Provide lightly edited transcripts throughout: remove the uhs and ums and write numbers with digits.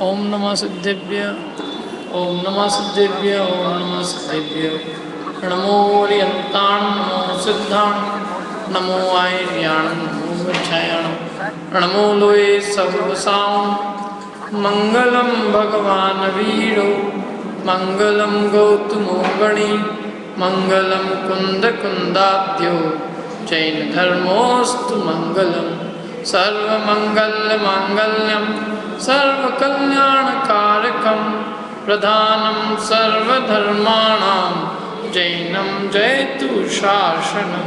ओम नमः सिद्धेभ्य ओम नमः सिद्धेभ्य ओम नमः सिद्धेभ्य। नमो ओरियंताण नमो सिद्धाण नमो आयर्याण नमो विच्छायाण नमो लोये सर्वसां। मंगलम भगवान वीरो मंगलम गौतमो गणी मंगलम कुंद कुंदाब्द्यो जैन धर्मोस्तु मंगलम। सर्वमंगल मांगल्यम सर्वकल्याणकारकं प्रधानं सर्वधर्माणां जैनं जयतु शासनं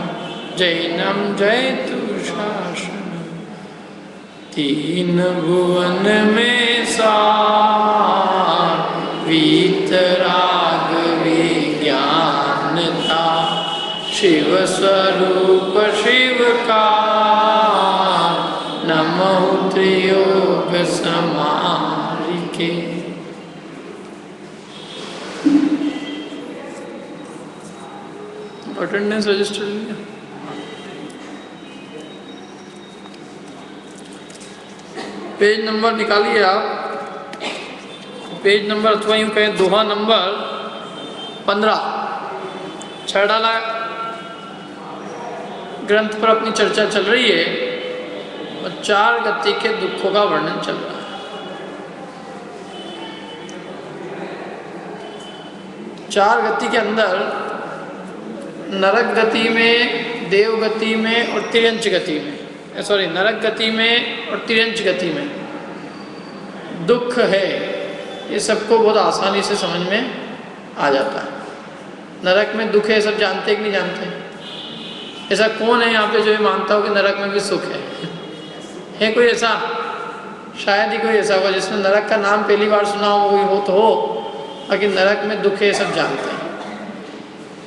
जैनं जयतु शासनं। तीन भुवन में सार वीतराग विज्ञानता शिव स्वरूप शिव का नमो त्रियोग समारिके। अटेंडेंस रजिस्टर लिया। पेज नंबर निकालिए आप। पेज नंबर अथवा यूँ कहें दोहा नंबर 15। छड़ाला ग्रंथ पर अपनी चर्चा चल रही है और 4 गति के दुखों का वर्णन चल रहा है। चार गति के अंदर नरक गति में, देव गति में और तिर्यंच गति में, नरक गति में और तिर्यंच गति में दुख है। ये सबको बहुत आसानी से समझ में आ जाता है। नरक में दुख है, सब जानते कि नहीं जानते? ऐसा कौन है यहाँ पे जो ये मानता हो कि नरक में भी सुख है कोई ऐसा? शायद ही कोई ऐसा होगा जिसने नरक का नाम पहली बार सुना हो, कोई हो तो हो, बाकी नरक में दुख है सब जानते हैं।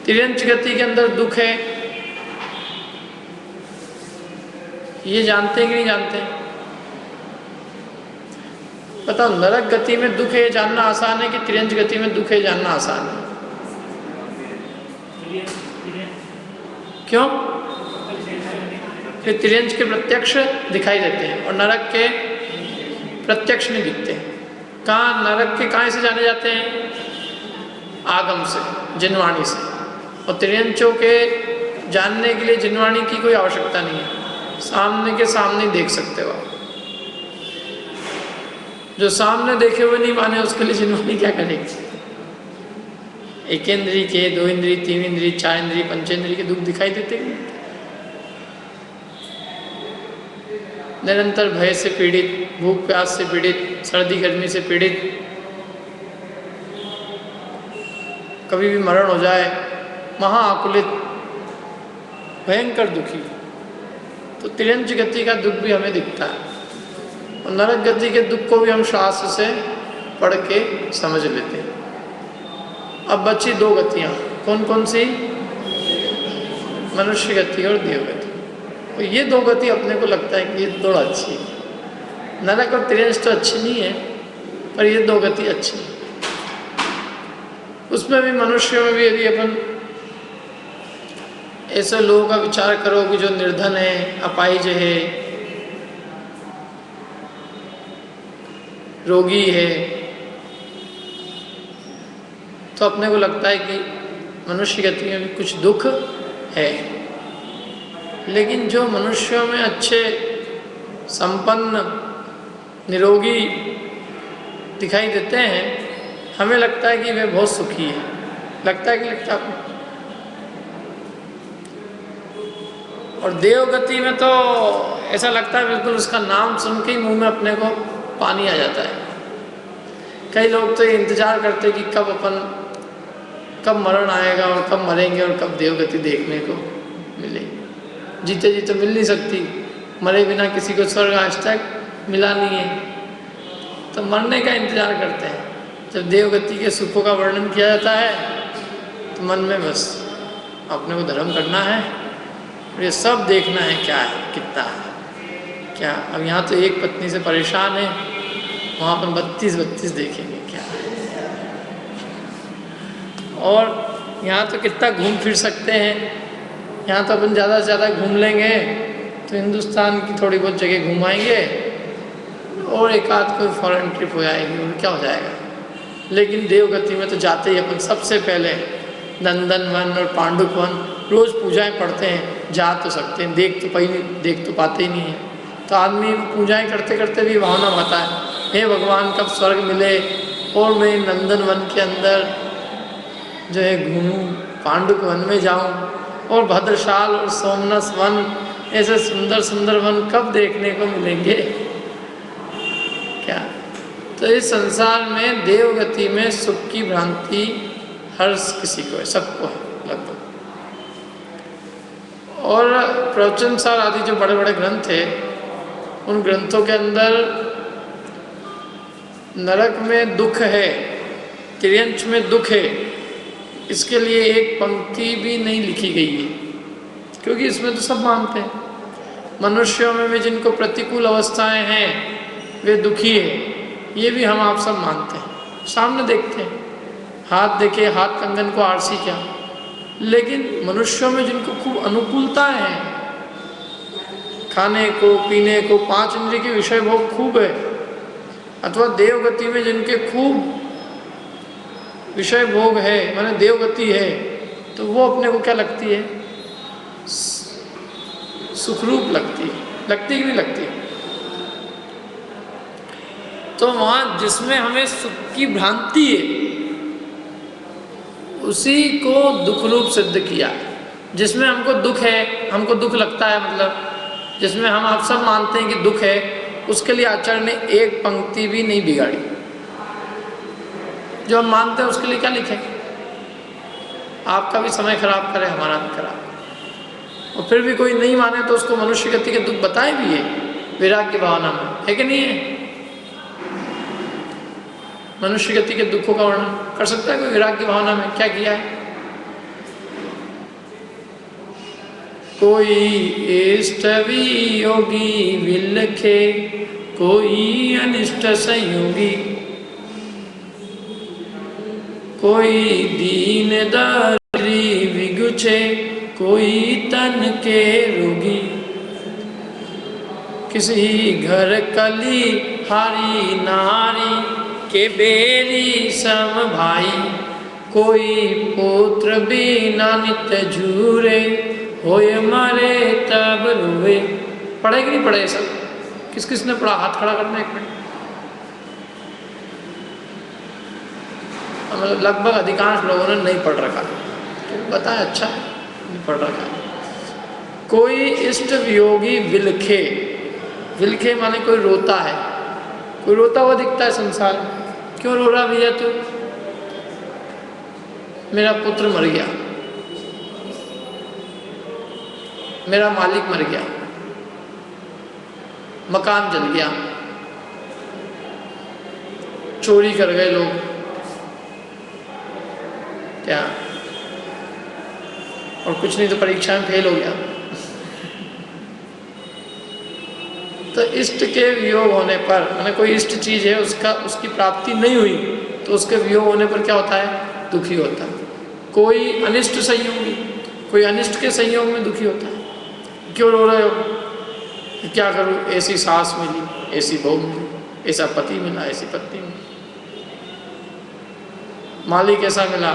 तिर्यंच गति के अंदर दुख है, ये जानते हैं कि नहीं जानते? बताओ, नरक गति में दुख है जानना आसान है कि तिर्यंच गति में दुख है जानना आसान है? क्यों? फिर तिर्यंच के प्रत्यक्ष दिखाई देते हैं और नरक के प्रत्यक्ष नहीं दिखते। कहाँ नरक के कहाँ से जाने जाते हैं? आगम से, जिनवाणी से। और तिर्यंचों के जानने के लिए जिनवाणी की कोई आवश्यकता नहीं है, सामने के सामने देख सकते हो आप। जो सामने देखे हुए नहीं माने उसके लिए जिनवाणी क्या करेगी? एक इंद्री के, 2 इंद्री, 3 इंद्री, 4 इंद्री, पंचेंद्री के दुख दिखाई देते हैं। निरंतर भय से पीड़ित, भूख प्यास से पीड़ित, सर्दी गर्मी से पीड़ित, कभी भी मरण हो जाए, महाआकुलित, भयंकर दुखी। तो तिर्यंच गति का दुख भी हमें दिखता है और नरक गति के दुख को भी हम शास्त्र से पढ़ के समझ लेते हैं। अब बची 2 गतियाँ, कौन कौन सी? मनुष्य गति और देव गति। और ये 2 गति अपने को लगता है कि ये थोड़ा अच्छी है। नरक और तिर्यंच तो अच्छी नहीं है, पर ये 2 गति अच्छी है। उसमें भी मनुष्यों में भी यदि अपन ऐसे लोगों का विचार करो कि जो निर्धन है, अपाहिज है, रोगी है, तो अपने को लगता है कि मनुष्य गति में भी कुछ दुख है। लेकिन जो मनुष्यों में अच्छे, संपन्न, निरोगी दिखाई देते हैं, हमें लगता है कि वे बहुत सुखी है। लगता है कि लगता है? और देव गति में तो ऐसा लगता है बिल्कुल उसका नाम सुन के ही मुंह में अपने को पानी आ जाता है। कई लोग तो इंतजार करते कि कब मरण आएगा और कब मरेंगे और कब देव गति देखने को मिलेगी। जीते जी तो मिल नहीं सकती, मरे बिना किसी को स्वर्ग आज तक मिला नहीं है, तो मरने का इंतजार करते हैं। जब देव गति के सुखों का वर्णन किया जाता है तो मन में बस अपने को धर्म करना है और ये सब देखना है क्या है, कितना है, क्या। अब यहाँ तो एक पत्नी से परेशान है, वहाँ पर 32 देखेंगे क्या है। और यहाँ तो कितना घूम फिर सकते हैं, यहाँ तो अपन ज़्यादा से ज़्यादा घूम लेंगे तो हिंदुस्तान की थोड़ी बहुत जगह घुमाएंगे और एक आध कोई फॉरेन ट्रिप हो जाएगी, और क्या हो जाएगा। लेकिन देवगति में तो जाते ही अपन सबसे पहले नंदन वन और पांडुक वन, रोज़ पूजाएं पढ़ते हैं, जा तो सकते हैं, देख तो पाते ही नहीं है। तो आदमी पूजाएं करते करते भी भावना होता है, हे भगवान कब स्वर्ग मिले और मैं नंदन वन के अंदर जो है घूमूं, पांडुक वन में जाऊं, और भद्रशाल और सोमनाथ वन, ऐसे सुंदर सुंदर वन कब देखने को मिलेंगे क्या। तो इस संसार में देवगति में सुख की भ्रांति हर किसी को है, सबको है लगभग। और प्रवचन सार आदि जो बड़े बड़े ग्रंथ थे, उन ग्रंथों के अंदर नरक में दुख है, तिर्यंच में दुख है, इसके लिए एक पंक्ति भी नहीं लिखी गई है, क्योंकि इसमें तो सब मानते हैं। मनुष्यों में भी जिनको प्रतिकूल अवस्थाएं हैं वे दुखी है, ये भी हम आप सब मानते हैं, सामने देखते हैं। हाथ देखे, हाथ कंगन को आरसी क्या। लेकिन मनुष्यों में जिनको खूब अनुकूलताएं हैं, खाने को पीने को, 5 इंद्रिय के विषय भोग खूब है, अथवा देवगति में जिनके खूब विषय भोग है, माने देवगति है, तो वो अपने को क्या लगती है, सुखरूप लगती है, लगती कि नहीं लगती। तो वहाँ जिसमें हमें सुख की भ्रांति है उसी को दुख रूप सिद्ध किया। जिसमें हमको दुख है, हमको दुख लगता है, मतलब जिसमें हम आप सब मानते हैं कि दुख है, उसके लिए आचार्य ने एक पंक्ति भी नहीं बिगाड़ी। जो हम मानते हैं उसके लिए क्या लिखे, आपका भी समय खराब करे, हमारा भी खराब। और फिर भी कोई नहीं माने तो उसको मनुष्य गति के दुख बताए भी है विराग की भावना में, है कि नहीं है। मनुष्य गति के दुखों का वर्णन कर सकता है कोई विराग की भावना में, क्या किया है। कोई इष्ट वियोगी विलखे, कोई अनिष्ट संयोगी, कोई दीन दरिद्री विगुचे, कोई तन के रोगी। किसी घर कली हारी नारी, के बेरी सम भाई, कोई पुत्र बिना नित्य झूरे, होए मरे तब रोए। पढ़े कि नहीं पढ़े सब, किस किस ने पढ़ा, हाथ खड़ा करना एक मिनट। मतलब लगभग अधिकांश लोगों ने नहीं पढ़ रखा, तो बताए अच्छा है नहीं पढ़ रखा। कोई इष्ट वियोगी विलखे, विलखे माने कोई रोता है, कोई रोता हुआ दिखता है संसार में। क्यों रो रहा भैया तू, मेरा पुत्र मर गया, मेरा मालिक मर गया, मकान जल गया, चोरी कर गए लोग, क्या, और कुछ नहीं तो परीक्षा में फेल हो गया। तो इष्ट के वियोग होने पर, माने कोई इष्ट चीज़ है उसकी प्राप्ति नहीं हुई, तो उसके वियोग होने पर क्या होता है, दुखी होता है। कोई अनिष्ट संयोगी, कोई अनिष्ट के संयोग में दुखी होता है। क्यों रो रहे हो, क्या करूँ, ऐसी सास मिली, ऐसी बहू मिली, ऐसा पति मिला, ऐसी पत्नी मिली, मालिक ऐसा मिला,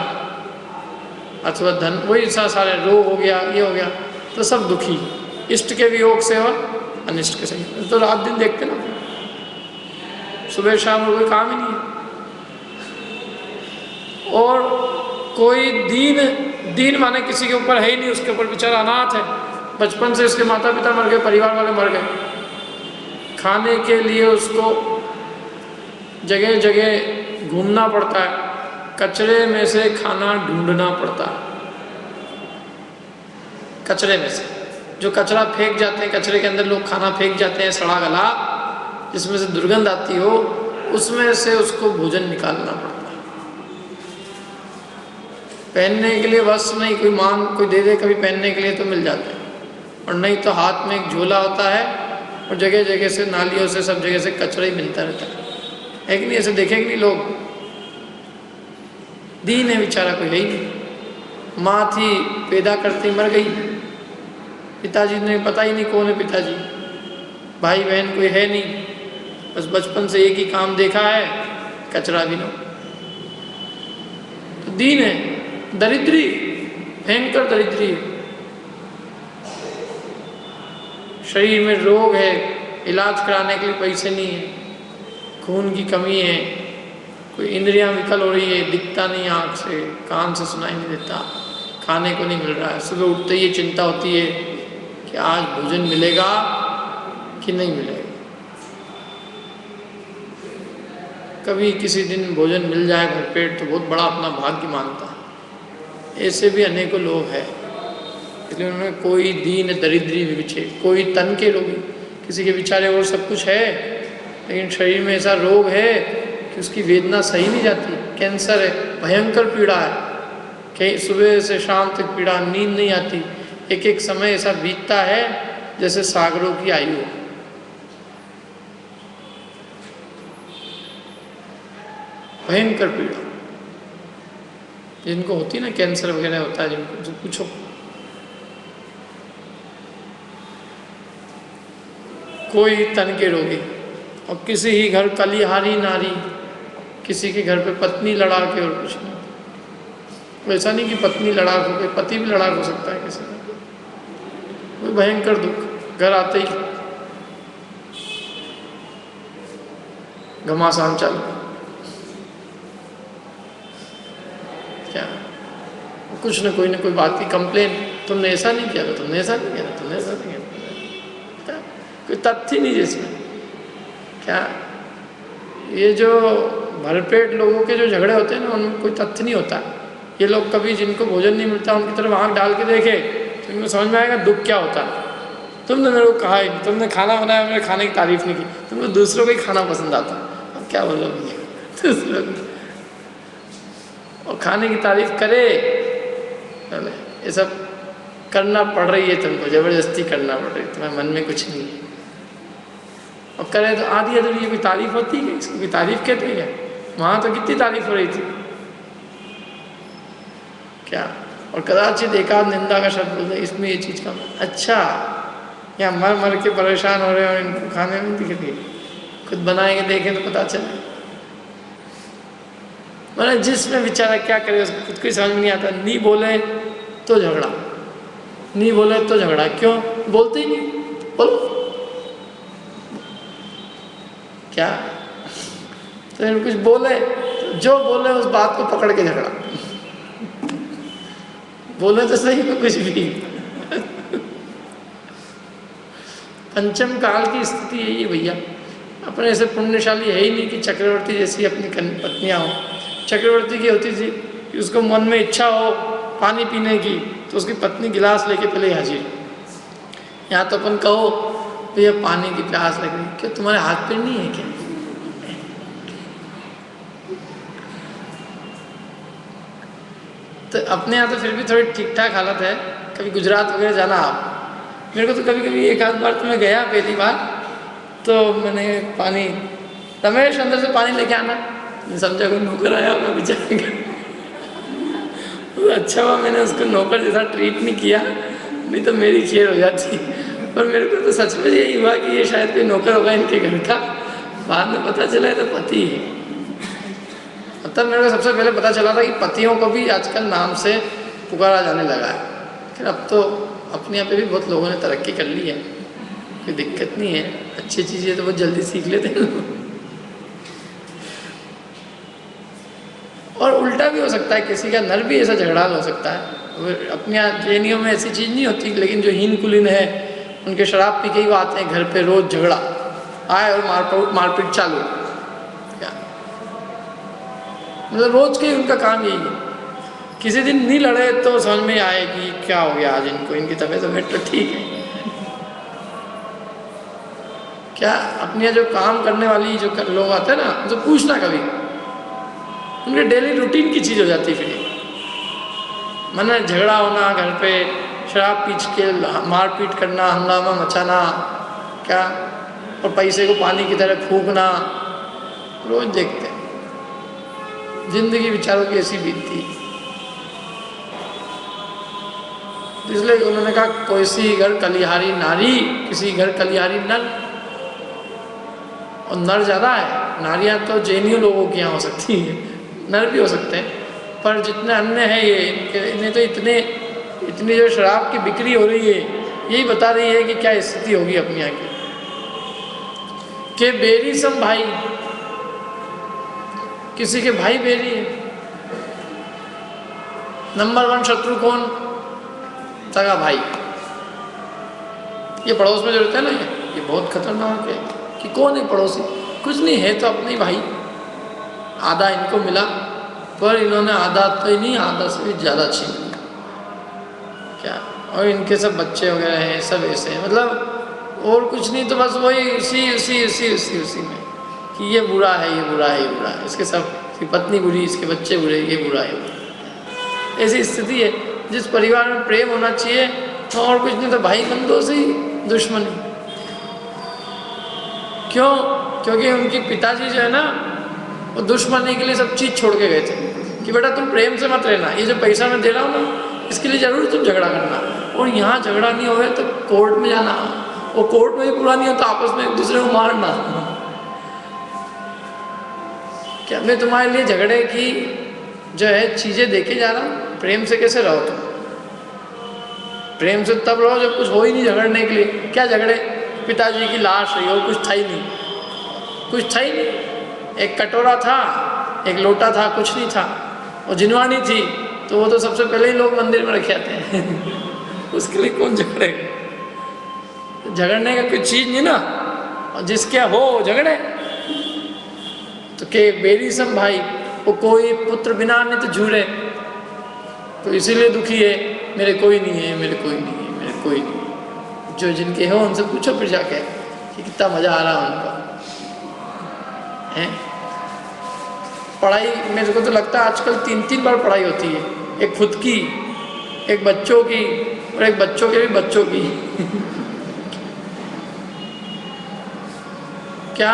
अथवा धन, वही सारे रोग हो गया, ये हो गया, तो सब दुखी इष्ट के वियोग से और अनिष्ट के संयोग। तो रात दिन देखते ना, सुबह शाम कोई काम ही नहीं है। और कोई दीन माने किसी के ऊपर है ही नहीं, उसके ऊपर बेचारा अनाथ है, बचपन से उसके माता पिता मर गए, परिवार वाले मर गए, खाने के लिए उसको जगह जगह घूमना पड़ता है, कचरे में से खाना ढूंढना पड़ता है। कचरे में से जो कचरा फेंक जाते हैं, कचरे के अंदर लोग खाना फेंक जाते हैं, सड़ा गला जिसमें से दुर्गंध आती हो, उसमें से उसको भोजन निकालना पड़ता है। पहनने के लिए वस्त्र नहीं, कोई दे दे कभी पहनने के लिए तो मिल जाते हैं, और नहीं तो हाथ में एक झोला होता है, और जगह जगह से, नालियों से, सब जगह से कचरा ही मिलता रहता है कि नहीं। ऐसे देखेंगे नहीं लोग, दीन है बेचारा, कोई है ही नहीं। माँ थी पैदा करती मर गई, पिताजी ने पता ही नहीं कौन है पिताजी, भाई बहन कोई है नहीं, बस बचपन से एक ही काम देखा है, कचरा गिनो। तो दीन है, दरिद्री, भयंकर दरिद्री है। शरीर में रोग है, इलाज कराने के लिए पैसे नहीं है, खून की कमी है, कोई इंद्रियां विकल हो रही है, दिखता नहीं आँख से, कान से सुनाई नहीं देता, खाने को नहीं मिल रहा है। सुबह उठते ही ये चिंता होती है कि आज भोजन मिलेगा कि नहीं मिलेगा। कभी किसी दिन भोजन मिल जाए भरपेट तो बहुत बड़ा अपना भाग्य मानता है। ऐसे भी अनेकों लोग हैं, इसलिए उन्होंने कोई दीन दरिद्री भी बिछे, कोई तन के रोगी, किसी के बेचारे और सब कुछ है लेकिन शरीर में ऐसा रोग है कि उसकी वेदना सही नहीं जाती, कैंसर है, भयंकर पीड़ा है, कहीं सुबह से शाम तक पीड़ा, नींद नहीं आती, एक एक समय ऐसा बीतता है जैसे सागरों की आयु हो। भयंकर पीड़ा जिनको होती है ना, कैंसर वगैरह होता है जिनको, जो पूछो। कोई तन के रोगी, और किसी ही घर कलिहारी नारी, किसी के घर पे पत्नी लड़ा के और कुछ नहीं। ऐसा नहीं कि पत्नी लड़ाक हो गई, पति भी लड़ाक हो सकता है किसी का। कोई भयंकर दुख, घर आते ही घमासान चालू, क्या कुछ न कोई बात की कंप्लेन, तुमने ऐसा नहीं किया था, तुमने ऐसा नहीं किया था, तुमने ऐसा नहीं किया था, कोई तथ्य नहीं जिसमें। क्या ये जो भरपेट लोगों के जो झगड़े होते हैं ना, उनमें कोई तथ्य नहीं होता। ये लोग कभी जिनको भोजन नहीं मिलता उनकी तरफ आँख डाल के देखे तो इनको समझ में आएगा दुख क्या होता है। तुमने मेरे को कहा है, तुमने खाना बनाया, मेरे खाने की तारीफ नहीं की, तुमको दूसरों को ही खाना पसंद आता, अब क्या बोलो दूसरों को, और खाने की तारीफ करे, ये सब करना पड़ रही है तुमको, जबरदस्ती करना पड़ रही है, तुम्हारे मन में कुछ नहीं है। और करे तो आधी अधूरी, ये कोई तारीफ होती है, इसको कोई तारीफ कहते हैं क्या? वहाँ तो कितनी तारीफ हो रही थी क्या। और कदाचित एक आध निंदा का शब्द बोलते, इसमें ये चीज़ का अच्छा, या मर मर के परेशान हो रहे हैं और इनको खाने में दिख रही, खुद बनाएंगे देखें तो पता चले। मतलब जिसमें बेचारा क्या करे, उसको खुद को ही समझ में नहीं आता। नहीं बोले तो झगड़ा, नहीं बोले तो झगड़ा, क्यों बोलते ही नहीं, बोलो क्या। तो कुछ बोले तो जो बोले उस बात को पकड़ के झगड़ा, बोले तो सही को कुछ भी। पंचम काल की स्थिति यही है भैया। अपने ऐसे पुण्यशाली है ही नहीं कि चक्रवर्ती जैसी अपनी पत्नियां हो। चक्रवर्ती की होती थी कि उसको मन में इच्छा हो पानी पीने की तो उसकी पत्नी गिलास लेके पहले हाजिर। यहाँ तो अपन कहो भैया पानी की प्यास लग रही, क्यों तुम्हारे हाथ पैर नहीं है क्या? तो अपने यहाँ तो फिर भी थोड़ी ठीक ठाक हालत है। कभी गुजरात वगैरह जाना आप, मेरे को तो कभी कभी एक आध बार तो मैं गया पहली बार, तो मैंने पानी, रमेश अंदर से पानी लेके आना, समझा कोई नौकर आया होगा बेचारे का। अच्छा हुआ मैंने उसको नौकर जैसा ट्रीट नहीं किया, नहीं तो मेरी खैर हो जाती। पर मेरे को तो सच में यही हुआ कि ये शायद कोई नौकर होगा इनके घर का। बाद में पता चला तो पति है। तब मेरे को सबसे पहले पता चला था कि पतियों को भी आजकल नाम से पुकारा जाने लगा है। लेकिन अब तो अपने यहाँ पे भी बहुत लोगों ने तरक्की कर ली है, कोई दिक्कत नहीं है। अच्छी चीज़ें तो बहुत जल्दी सीख लेते हैं। और उल्टा भी हो सकता है, किसी का नर भी ऐसा झगड़ाल हो सकता है। अपने यहाँ जैनियों में ऐसी चीज़ नहीं होती, लेकिन जो हीन कुलीन है उनके शराब पी के ही वो आते हैं घर पे, रोज़ झगड़ा आए और मारपीट चालू। क्या मतलब रोज़ के उनका काम यही है। किसी दिन नहीं लड़े तो समझ में आए कि क्या हो गया आज इनको, इनकी तबीयत तो ठीक है क्या। अपने यहाँ जो काम करने वाली जो लोग आते हैं ना, उनसे पूछना कभी, उनके डेली रूटीन की चीज़ हो जाती है। फिर मन में झगड़ा होना घर पे, शराब पीच के मारपीट करना, हंगामा मचाना क्या, और पैसे को पानी की तरह फूंकना, रोज देखते हैं। जिंदगी बेचारों की ऐसी बीतती। इसलिए उन्होंने कहा कोई सी घर कलिहारी नारी, किसी घर कलिहारी नर। और नर ज़्यादा है। नारियाँ तो जेएनयू लोगों की यहाँ हो सकती हैं, नर भी हो सकते हैं, पर जितने अन्य हैं ये इन्हें तो इतनी जो शराब की बिक्री हो रही है, यही बता रही है कि क्या स्थिति होगी अपनी यहाँ की। के बेरी सम भाई, किसी के भाई बेरी है। नंबर 1 शत्रु कौन? सगा भाई। ये पड़ोस में जो रहते हैं ना, ये बहुत खतरनाक है कि कौन है पड़ोसी? कुछ नहीं है तो अपने भाई। आधा इनको मिला, पर इन्होंने आधा तो ही नहीं, आधा से भी ज़्यादा छीन लिया क्या। और इनके सब बच्चे वगैरह हैं, सब ऐसे हैं, मतलब और कुछ नहीं, तो बस वही उसी में कि ये बुरा है, ये बुरा है, ये बुरा है, इसके सब, इसकी पत्नी बुरी, इसके बच्चे बुरे, ये बुरा है। ऐसी स्थिति है। जिस परिवार में प्रेम होना चाहिए तो और कुछ नहीं, तो भाई बंधुओं से ही दुश्मनी। क्यों? क्योंकि उनके पिताजी जो है ना, वो दुश्मनी के लिए सब चीज़ छोड़ के गए थे कि बेटा तुम प्रेम से मत रहना, ये जो पैसा मैं दे रहा हूँ ना, इसके लिए ज़रूर तुम झगड़ा करना, और यहाँ झगड़ा नहीं होगा तो कोर्ट में जाना, और कोर्ट में भी पूरा नहीं होता आपस में एक दूसरे को मारना। क्या मैं तुम्हारे लिए झगड़े की जो है चीज़ें देके जा रहा हूँ? प्रेम से कैसे रहो तुम? प्रेम से तब रहो जब कुछ हो ही नहीं झगड़ने के लिए। क्या झगड़े? पिताजी की लाश है और कुछ था ही नहीं, कुछ था ही नहीं। एक कटोरा था, एक लोटा था, कुछ नहीं था। और जिनवानी थी तो वो तो सबसे पहले ही लोग मंदिर में रखे आते हैं उसके लिए कौन झगड़ेगा? झगड़ने का कोई चीज़ नहीं ना, और जिसके हो झगड़े। तो के बेरी सम भाई, वो कोई पुत्र बिना नहीं तो झूरे, तो इसीलिए दुखी है, मेरे कोई नहीं है, मेरे कोई नहीं है, मेरे कोई नहीं है। जो जिनके हो उनसे पूछो फिर जाके कि कितना मज़ा आ रहा है उनका है। पढ़ाई मेरे को तो लगता है आजकल 3 बार पढ़ाई होती है, एक खुद की, एक बच्चों की, और एक बच्चों के भी बच्चों की क्या?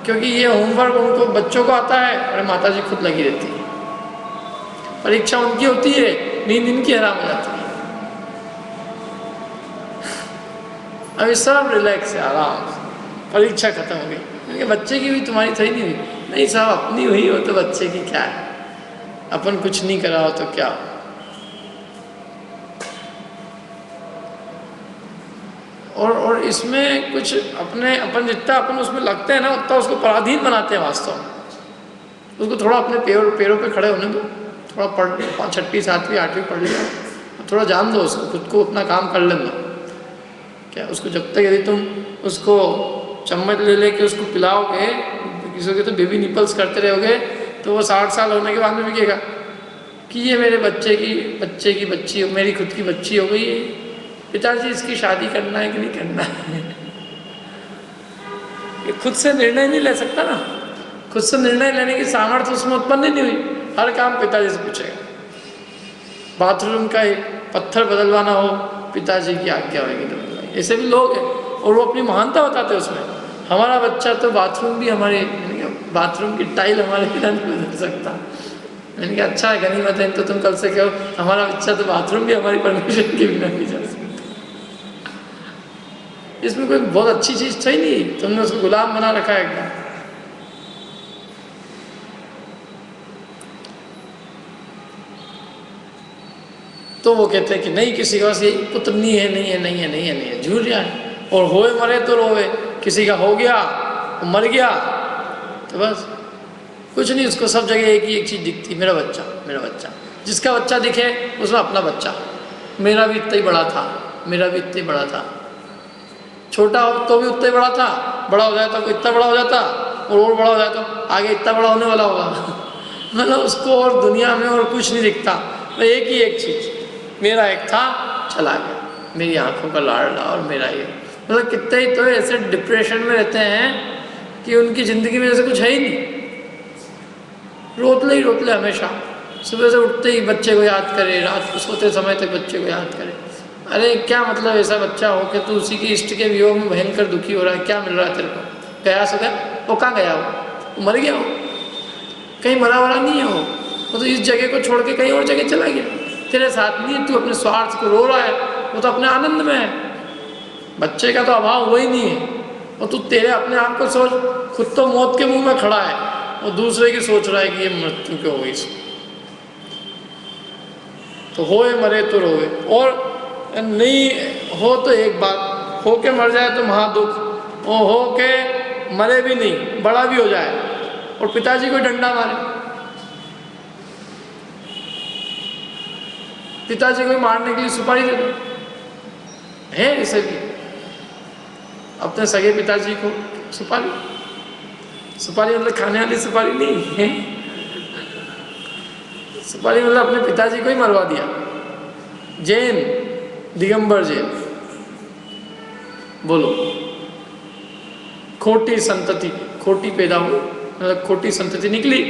क्योंकि ये होमवर्क उनको बच्चों को आता है और माता जी खुद लगी रहती है। परीक्षा उनकी होती है, नींद इनकी हराम हो जाती है। अभी सब रिलैक्स है, आराम से, परीक्षा खत्म हो गई। क्योंकि बच्चे की भी तुम्हारी सही नहीं हुई, नहीं साहब अपनी हुई हो तो बच्चे की क्या है, अपन कुछ नहीं करा हो तो क्या। और इसमें कुछ अपन जितना अपन उसमें लगते हैं ना, उतना उसको पराधीन बनाते हैं वास्तव में। उसको थोड़ा अपने पैरों पे खड़े होने दो, थोड़ा पढ़ 6वीं 7वीं 8वीं पढ़ लिया, थोड़ा जान दो उसको, खुद को अपना काम कर लेना क्या। उसको जब तक यदि तुम उसको चम्मच ले लेके उसको पिलाओगे, किसी के तो बेबी निपल्स करते रहोगे, तो वो 60 साल होने के बाद में भी कहेगा कि ये मेरे बच्चे की बच्ची, मेरी खुद की बच्ची हो गई है, पिताजी इसकी शादी करना है कि नहीं करना है। ये खुद से निर्णय नहीं ले सकता ना, खुद से निर्णय लेने की सामर्थ्य उसमें उत्पन्न नहीं हुई। हर काम पिताजी से पूछेगा। बाथरूम का एक पत्थर बदलवाना हो, पिताजी की आज्ञा होगी तो बदलवाएंगे। ऐसे भी लोग हैं और वो अपनी महानता बताते हैं उसमें। हमारा बच्चा तो बाथरूम भी हमारे, बाथरूम की टाइल हमारे बिना नहीं बदल सकता। मैंने कहा अच्छा है, गनीमत है, तो तुम कल से कहो हमारा बच्चा तो बाथरूम भी हमारी परमिशन के बिना नहीं जा सकता। इसमें कोई बहुत अच्छी चीज़ सही नहीं, तुमने उसको गुलाम बना रखा है एकदम। तो वो कहते हैं कि नहीं, किसी का बस यही पुत्र नहीं है, नहीं है, नहीं है, नहीं है, नहीं है, झूठ जाए। और होए मरे तो रोवे, किसी का हो गया, वो मर गया, तो बस कुछ नहीं, उसको सब जगह एक ही एक चीज़ दिखती, मेरा बच्चा, मेरा बच्चा। जिसका बच्चा दिखे उसमें अपना बच्चा, मेरा भी इतना ही बड़ा था, मेरा भी इतना ही बड़ा था। छोटा हो तो भी उतना ही बड़ा था, बड़ा हो जाए तो इतना बड़ा हो जाता, और बड़ा हो जाए तो आगे इतना बड़ा होने वाला होगा। मतलब उसको और दुनिया में और कुछ नहीं दिखता, तो एक ही एक चीज़, मेरा एक था, चला गया, मेरी आंखों का लाडला और मेरा ये। मतलब कितने ही तो ऐसे डिप्रेशन में रहते हैं कि उनकी ज़िंदगी में जैसे कुछ है ही नहीं, रोतले ही रोतले हमेशा। सुबह से उठते ही बच्चे को याद करे, रात को सोते समय तक बच्चे को याद करे। अरे क्या मतलब ऐसा बच्चा हो कि तू उसी की इष्ट के वियोग में भयंकर दुखी हो रहा है, क्या मिल रहा है तेरे को? गया सो गया, वो कहाँ गया, वो मर गया, हो कहीं मरा वरा नहीं है, वो तो इस जगह को छोड़ के कहीं और जगह चला गया, तेरे साथ नहीं है, तू अपने स्वार्थ को रो रहा है, वो तो अपने आनंद में है। बच्चे का तो अभाव हुआ ही नहीं है, और तू तेरे अपने आप को सोच, खुद तो मौत के मुंह में खड़ा है और दूसरे की सोच रहा है कि ये मृत्यु क्यों हुई इसको। तो होए मरे तो रोए, और नहीं हो तो एक बात, हो के मर जाए तो महादुख, और हो के मरे भी नहीं, बड़ा भी हो जाए और पिताजी को डंडा मारे, पिताजी को मारने के लिए सुपारी दे दो, है इसे भी अपने सगे पिताजी को सुपारी, सुपारी मतलब खाने वाली सुपारी नहीं है, सुपारी मतलब अपने पिताजी को ही मरवा दिया। जैन, दिगंबर जैन, बोलो खोटी संतति, खोटी पैदा हुई, मतलब खोटी संतति निकली,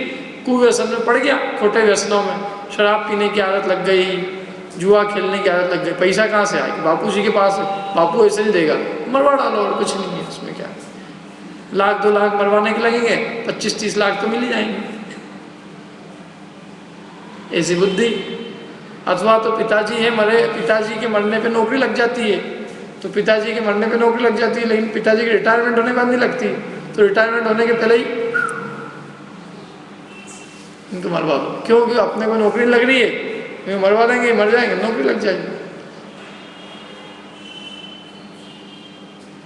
कुव्यसन में पड़ गया, खोटे व्यसनों में, शराब पीने की आदत लग गई, जुआ खेलने की आदत लग गई, पैसा कहाँ से आएगा, बापू जी के पास है, बापू ऐसे नहीं देगा, मरवा डालो और कुछ नहीं है इसमें, क्या लाख 2 लाख मरवाने के लगेंगे, 25-30 लाख तो मिल ही जाएंगे, ऐसी बुद्धि। अथवा तो पिताजी है मरे, पिताजी के मरने पे नौकरी लग जाती है, तो पिताजी के मरने पे नौकरी लग जाती है, लेकिन पिताजी की रिटायरमेंट होने के बाद नहीं लगती, तो रिटायरमेंट होने के पहले ही इनको मरवा दो, क्योंकि अपने को नौकरी लग रही है, मरवा देंगे, मर जाएंगे, नौकरी लग जाएगी।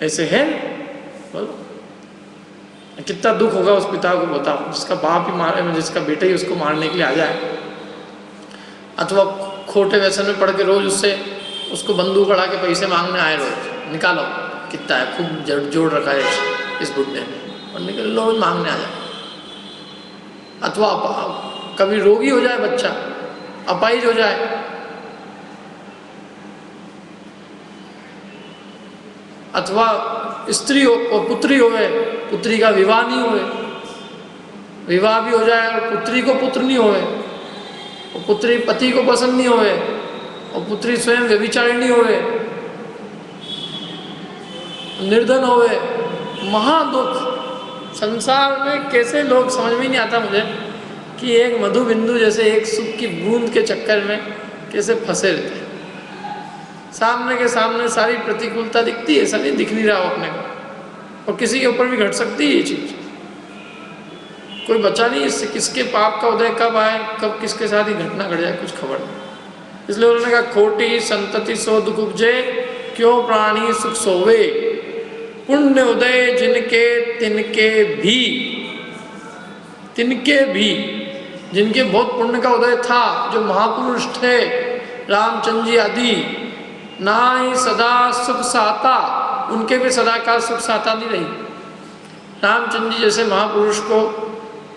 ऐसे है, बोलो कितना दुख होगा उस पिता को, बताओ, जिसका बाप ही मारे, जिसका बेटा ही उसको मारने के लिए आ जाए। अथवा खोटे व्यसन में पड़ के रोज उसको बंदूक अड़ा के पैसे मांगने आए, रोज निकालो कितना है, खूब जोड़ रखा है इस बुढ़े ने, और निकल रोज मांगने आ जाए। अथवा कभी रोगी हो जाए बच्चा, अपाहिज हो जाए, अथवा स्त्री हो और पुत्री होवे, पुत्री का विवाह नहीं होवे, विवाह भी हो जाए और पुत्री को पुत्र नहीं होवे, और पुत्री पति को पसंद नहीं होवे, और पुत्री स्वयं व्यभिचारिणी होवे, निर्धन होवे, महादुख। संसार में कैसे लोग, समझ में नहीं आता मुझे कि एक मधु बिंदु जैसे एक सुख की बूंद के चक्कर में कैसे फंसे रहते हैं। सामने के सामने सारी प्रतिकूलता दिखती है, ऐसा नहीं दिख नहीं रहा हो अपने को, और किसी के ऊपर भी घट सकती है ये चीज, कोई बचा नहीं इससे, किसके पाप का उदय कब आए, कब किसके साथ ही घटना घट जाए, कुछ खबर नहीं। इसलिए उन्होंने कहा खोटी संतति सो दुख उपजे, क्यों प्राणी सुख सोवे, पुण्य उदय जिनके तिनके भी, तिनके भी, जिनके बहुत पुण्य का उदय था, जो महापुरुष थे, रामचंद्र जी आदि, ना ही सदा सुख साता, उनके भी सदा का सुख साता नहीं रही। रामचंद्र जी जैसे महापुरुष को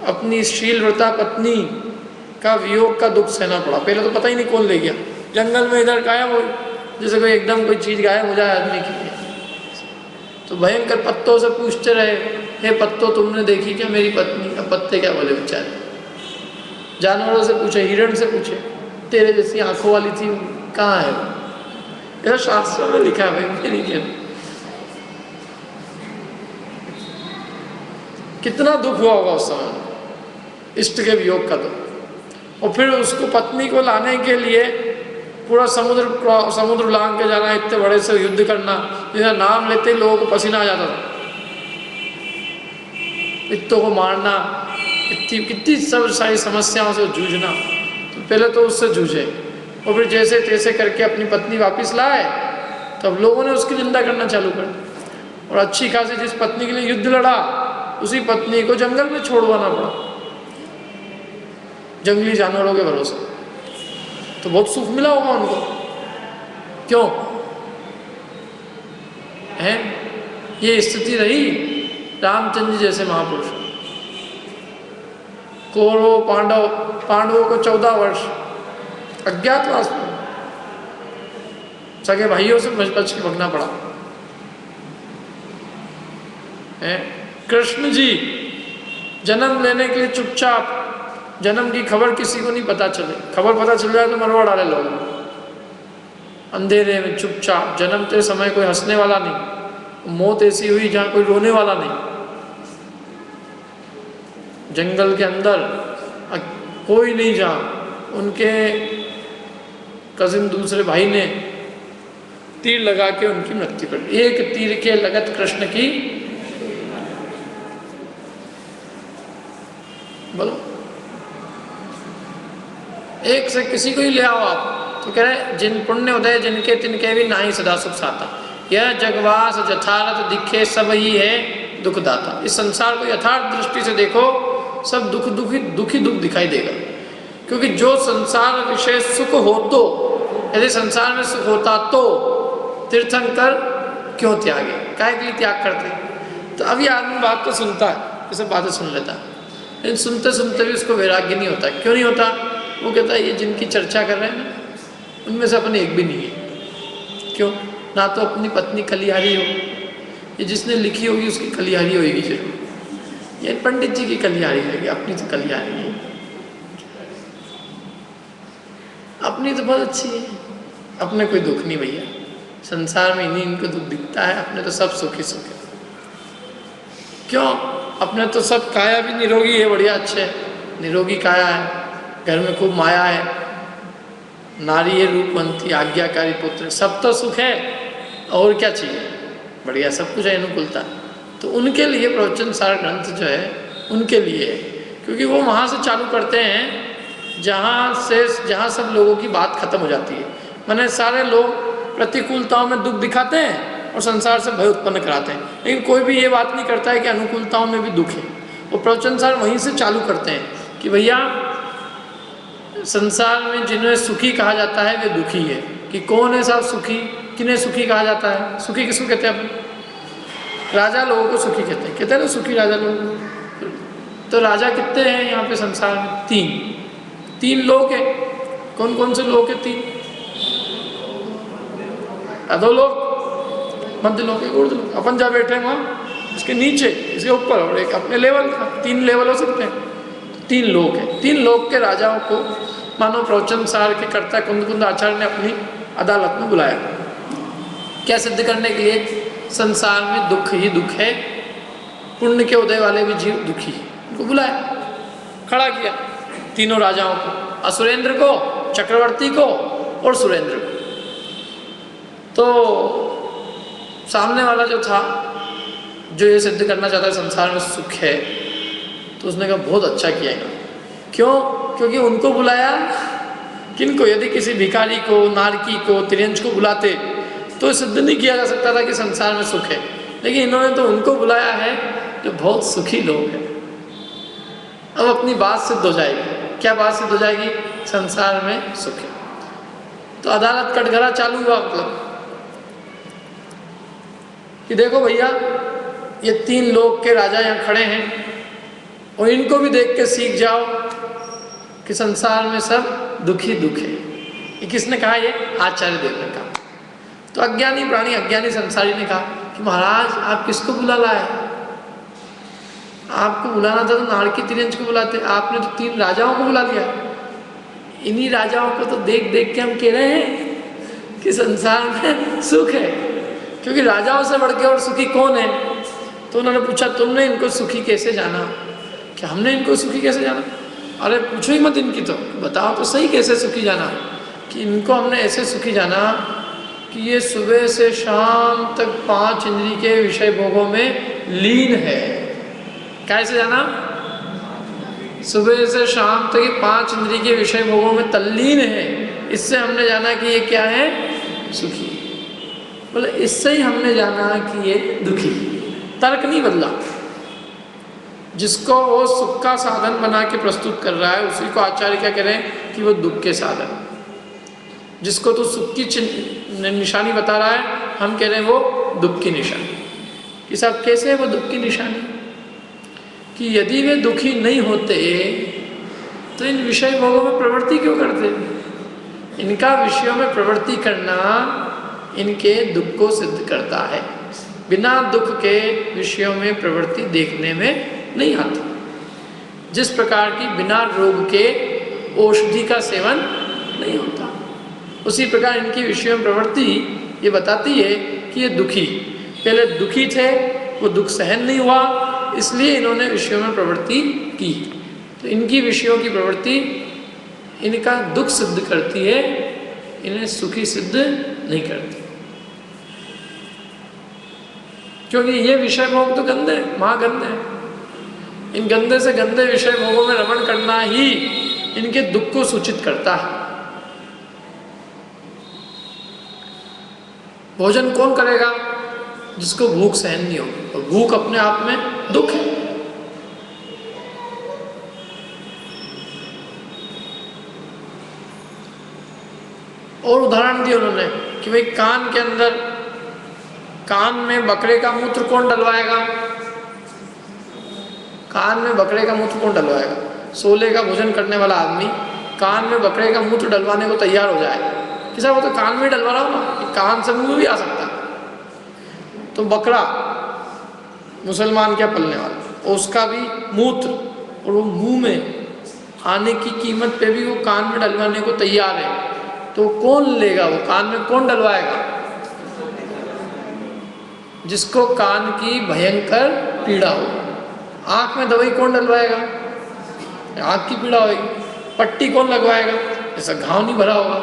अपनी शीलव्रता पत्नी का वियोग का दुख सहना पड़ा। पहले तो पता ही नहीं कौन ले गया, जंगल में इधर गायब हो, जैसे कोई एकदम कोई चीज़ गायब हो जाए आदमी के लिए, तो भयंकर पत्तों से पूछते रहे, हे पत्तों तुमने देखी क्या मेरी पत्नी? अब पत्ते क्या बोले बेचारे, जानवरों से पूछे, हिरण से पूछे, तेरे जैसी आंखों वाली थी कहाँ है? यह शास्त्रों में लिखा है भाई, मेरी क्या। कितना दुख हुआ होगा उस समय, इष्ट के वियोग का दुख। और फिर उसको पत्नी को लाने के लिए पूरा समुद्र लांग के जाना, इतने बड़े से युद्ध करना, जिसका नाम लेते लोगों को पसीना आ जाता था, इत्तों को मारना, इतनी कितनी सब सारी समस्याओं से जूझना। तो पहले तो उससे जूझे, और फिर जैसे तैसे करके अपनी पत्नी वापस लाए, तब लोगों ने उसकी निंदा करना चालू कर दी, और अच्छी खासी जिस पत्नी के लिए युद्ध लड़ा, उसी पत्नी को जंगल में छोड़वाना पड़ा, जंगली जानवरों के भरोसे। तो बहुत सुख मिला होगा उनको, क्यों है? ये स्थिति रही रामचंद्र जी जैसे महापुरुष। कौरव पांडवों को 14 वर्ष अज्ञातवास में सगे भाइयों से बच के भगना पड़ा है। कृष्ण जी जन्म लेने के लिए चुपचाप, जन्म की खबर किसी को नहीं पता चले, खबर पता चल जाए तो मरवा डाले लोग, अंधेरे में चुपचाप। जन्मते समय कोई हंसने वाला नहीं, मौत ऐसी हुई जहाँ कोई रोने वाला नहीं। जंगल के अंदर कोई नहीं, जहाँ उनके कजिन दूसरे भाई ने तीर लगा के उनकी मृत्यु कर दी। एक तीर के लगत कृष्ण की बोलो, एक से किसी को ही ले आओ आप तो कह रहे जिन पुण्य उदय जिनके तिनके भी नाही सदा सुख साता, यह जगवास यथार्थ दिखे सब ही है दुखदाता। इस संसार को यथार्थ दृष्टि से देखो, सब दुखी दुख दिखाई देगा। क्योंकि जो संसार विषय सुख हो तो, यदि संसार में सुख होता तो तीर्थंकर क्यों त्यागे, काहे के लिए त्याग करते? तो अभी आदमी बात तो सुनता है, ये सब बातें सुन लेता है, लेकिन सुनते सुनते भी उसको वैराग्य नहीं होता। क्यों नहीं होता? वो कहता है ये जिनकी चर्चा कर रहे हैं ना, उनमें से अपन एक भी नहीं है। क्यों? ना तो अपनी पत्नी कलिहारी हो, ये जिसने लिखी होगी उसकी कलिहारी होगी जरूर, ये पंडित जी की कलिहारी रहेगी, अपनी तो कलिहारी है, अपनी तो बहुत अच्छी है, अपने कोई दुख नहीं भैया। संसार में इन्हीं इनको दुख दिखता है, अपने तो सब सुखी सुख है। क्यों? अपने तो सब काया भी निरोगी है, बढ़िया अच्छे निरोगी काया है, घर में खूब माया है, नारी है रूपवंती, आज्ञाकारी पुत्र, सब तो सुख है, और क्या चाहिए? बढ़िया सब कुछ है, अनुकूलता। तो उनके लिए प्रवचन सार ग्रंथ जो है उनके लिए है, क्योंकि वो वहाँ से चालू करते हैं जहाँ सब लोगों की बात खत्म हो जाती है। माने सारे लोग प्रतिकूलताओं में दुख दिखाते हैं और संसार से भय उत्पन्न कराते हैं, लेकिन कोई भी ये बात नहीं करता है कि अनुकूलताओं में भी दुख है। वो प्रवचन सार वहीं से चालू करते हैं कि भैया संसार में जिन्हें सुखी कहा जाता है वे दुखी है। कि कौन है साहब सुखी? किन्हें सुखी कहा जाता है? सुखी किसको कहते हैं अपन? राजा लोगों को सुखी कहते हैं ना, सुखी राजा लोग। तो राजा कितने हैं यहाँ पे संसार में? तीन लोग हैं। कौन कौन से लोग हैं? तीन अधोलोक, मध्य लोक, एक ऊर्ध्व लोक। अपन जहाँ बैठे हैं वहाँ, इसके नीचे, इसके ऊपर, और एक अपने लेवल का। 3 लेवल हो सकते हैं। तो 3 लोक हैं। 3 लोक के राजाओं को मानो प्रवचन सार के कर्ता कुंद आचार्य ने अपनी अदालत में बुलाया। क्या सिद्ध करने के लिए? संसार में दुख ही दुख है, पुण्य के उदय वाले भी जीव दुखी है। उनको बुलाया, खड़ा किया तीनों राजाओं को, असुरेंद्र को, चक्रवर्ती को और सुरेंद्र को। तो सामने वाला जो था, जो ये सिद्ध करना चाहता है संसार में सुख है, तो उसने कहा बहुत अच्छा किया इन्होंने। क्यों? क्योंकि उनको बुलाया। किनको? यदि किसी भिखारी को, नारकी को, त्रियंश को बुलाते तो सिद्ध नहीं किया जा सकता था कि संसार में सुख है, लेकिन इन्होंने तो उनको बुलाया है जो बहुत सुखी लोग हैं। अब अपनी बात सिद्ध हो जाएगी। क्या बात सिद्ध हो जाएगी? संसार में सुख है। तो अदालत कटघरा चालू हुआ, मतलब कि देखो भैया ये 3 लोग के राजा यहाँ खड़े हैं और इनको भी देख के सीख जाओ कि संसार में सब दुखी दुख है। ये किसने कहा? ये आचार्य देव ने कहा। तो अज्ञानी प्राणी, अज्ञानी संसारी ने कहा कि महाराज आप किसको बुला लाए? आपको बुलाना था तो नारकी त्रियंश को बुलाते, आपने तो 3 राजाओं को बुला लिया। इन्हीं राजाओं को तो देख देख के हम कह रहे हैं कि संसार में सुख है, क्योंकि राजाओं से बढ़ के और सुखी कौन है? तो उन्होंने पूछा तुमने इनको सुखी कैसे जाना? कि हमने इनको सुखी कैसे जाना? अरे पूछो ही मत इनकी, तो बताओ तो सही कैसे सुखी जाना? कि इनको हमने ऐसे सुखी जाना कि ये सुबह से शाम तक 5 इंद्रिय के विषय भोगों में लीन है। कैसे जाना? सुबह से शाम तक ये 5 इंद्रिय के विषय भोगों में तल्लीन है। इससे हमने जाना कि ये क्या है? सुखी। बोले इससे ही हमने जाना कि ये दुखी। तर्क नहीं बदला। जिसको वो सुख का साधन बना के प्रस्तुत कर रहा है उसी को आचार्य क्या कह रहे हैं कि वो दुख के साधन। जिसको तो सुख की निशानी बता रहा है, हम कह रहे हैं वो दुख की निशानी। कि साहब कैसे है वो दुख की निशानी? कि यदि वे दुखी नहीं होते तो इन विषय भोगों में प्रवृत्ति क्यों करते? इनका विषयों में प्रवृत्ति करना इनके दुख को सिद्ध करता है। बिना दुख के विषयों में प्रवृत्ति देखने में नहीं आती। जिस प्रकार की बिना रोग के औषधि का सेवन नहीं होता, उसी प्रकार इनकी विषयों में प्रवृत्ति ये बताती है कि ये दुखी, पहले दुखी थे, वो दुख सहन नहीं हुआ, इसलिए इन्होंने विषयों में प्रवृत्ति की। तो इनकी विषयों की प्रवृत्ति इनका दुख सिद्ध करती है, इन्हें सुखी सिद्ध नहीं करती। क्योंकि ये विषय भोग तो गंदे हैं, महागंदे हैं। इन गंदे से गंदे विषय भोगों में रमण करना ही इनके दुख को सूचित करता है। भोजन कौन करेगा? जिसको भूख सहन नहीं होगी, और भूख अपने आप में दुख है। और उदाहरण दिया उन्होंने कि भाई कान के अंदर, कान में बकरे का मूत्र कौन डलवाएगा? कान में बकरे का मूत्र कौन डलवाएगा? 16 का भोजन करने वाला आदमी कान में बकरे का मूत्र डलवाने को तैयार हो जाए कि साहब वो तो कान में डलवा रहा हो ना, कान से मुंह में भी आ सकता है। तो बकरा मुसलमान क्या पलने वाला, उसका भी मूत्र और वो मुंह में आने की कीमत पे भी वो कान में डलवाने को तैयार है, तो कौन लेगा? वो कान में कौन डलवाएगा? जिसको कान की भयंकर पीड़ा हो। आंख में दवाई कौन डलवाएगा? आंख की पीड़ा होगी। पट्टी कौन लगवाएगा? जैसा घाव नहीं भरा होगा।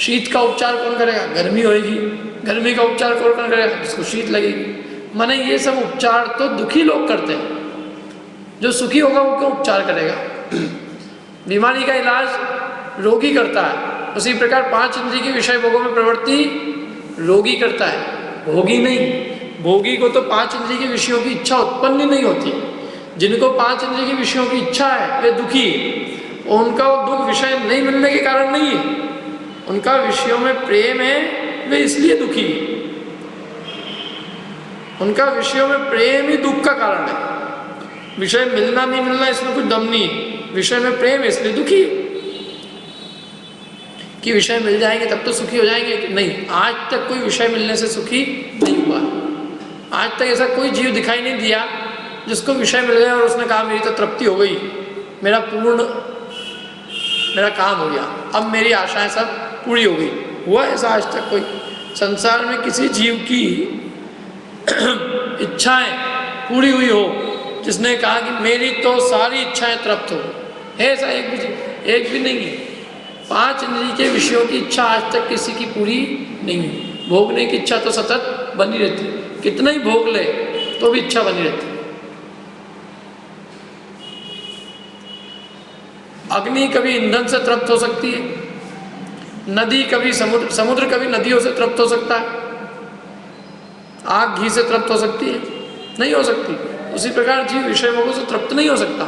शीत का उपचार कौन करेगा? गर्मी होगी, गर्मी का उपचार कौन करेगा? जिसको शीत लगेगी। माने ये सब उपचार तो दुखी लोग करते हैं, जो सुखी होगा वो क्यों उपचार करेगा? बीमारी का इलाज रोगी करता है, उसी प्रकार 5 इंद्रिय के विषय भोगों में प्रवृत्ति रोगी करता है, भोगी नहीं। भोगी को तो 5 इंद्रिय के विषयों की इच्छा उत्पन्न नहीं होती। जिनको 5 इंद्रिय के विषयों की इच्छा है वे दुखी, उनका वो दुख विषय नहीं मिलने के कारण नहीं है, उनका विषयों में प्रेम है, वे इसलिए दुखी है। उनका विषयों में प्रेम ही दुख का कारण है। विषय मिलना नहीं मिलना इसमें कुछ दम नहीं है, विषय में प्रेम है इसलिए दुखी है। कि विषय मिल जाएंगे तब तो सुखी हो जाएंगे, कि नहीं, आज तक कोई विषय मिलने से सुखी नहीं हुआ। आज तक ऐसा कोई जीव दिखाई नहीं दिया जिसको विषय मिल गया और उसने कहा मेरी तो तृप्ति हो गई, मेरा काम हो गया, अब मेरी आशाएं सब पूरी हो गई। हुआ ऐसा आज तक कोई? संसार में किसी जीव की इच्छाएं पूरी हुई हो जिसने कहा कि मेरी तो सारी इच्छाएं तृप्त हो? ऐसा एक भी नहीं है। 5 इंद्रिय के विषयों की इच्छा आज तक किसी की पूरी नहीं हुई। भोगने की इच्छा तो सतत बनी रहती है, कितना ही भोग ले तो भी इच्छा बनी रहती है। अग्नि कभी ईंधन से तृप्त हो सकती है, नदी कभी समुद्र कभी नदियों से तृप्त हो सकता है, आग घी से तृप्त हो सकती है? नहीं हो सकती। उसी प्रकार जीव विषय भोगों से तृप्त नहीं हो सकता।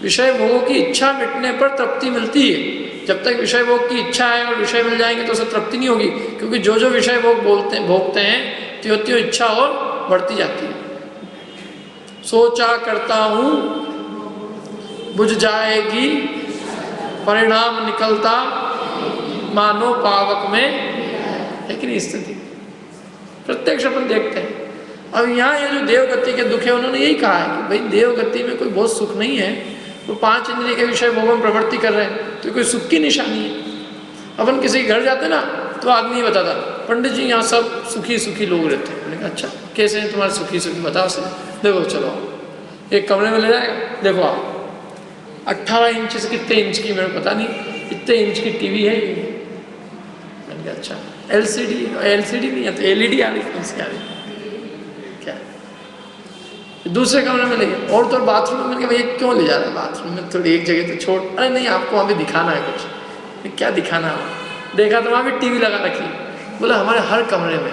विषय भोगों की इच्छा मिटने पर तृप्ति मिलती है। जब तक विषय भोग की इच्छा है और विषय मिल जाएंगे तो उसे तृप्ति नहीं होगी, क्योंकि जो जो विषय भोग भोगते हैं त्यों त्यों इच्छा और बढ़ती जाती है। सोचा करता हूँ बुझ जाएगी, परिणाम निकलता मानो पावक में, लेकिन स्थिति प्रत्यक्ष अपन देखते हैं। अब यहाँ ये जो देवगति के दुख है, उन्होंने यही कहा है कि भाई देवगति में कोई बहुत सुख नहीं है, वो 5 इंद्रिय के विषय भोगों में प्रवृत्ति कर रहे हैं, तो कोई सुख की निशानी है। अपन किसी के घर जाते ना तो आदमी बताता, पंडित जी यहाँ सब सुखी सुखी लोग रहते हैं। मैंने कहा अच्छा, कैसे हैं तुम्हारे सुखी सुखी, बताओ सर। देखो चलो एक कमरे में ले जाएगा, देखो आप 18 इंच से कितने इंच की मेरे को पता नहीं, इतने इंच की टीवी है ये। मैंने कहा अच्छा, एलसीडी नहीं है तो एलईडी आ रही, कौन सी आ रही क्या? दूसरे कमरे में ले गए, और तो बाथरूम में। मैंने कहा भैया क्यों ले जा रहा है बाथरूम में, थोड़ी एक जगह तो छोड़। अरे नहीं आपको वहाँ भी दिखाना है कुछ। क्या दिखाना है? देखा तो वहाँ भी टीवी लगा रखी। बोला हमारे हर कमरे में,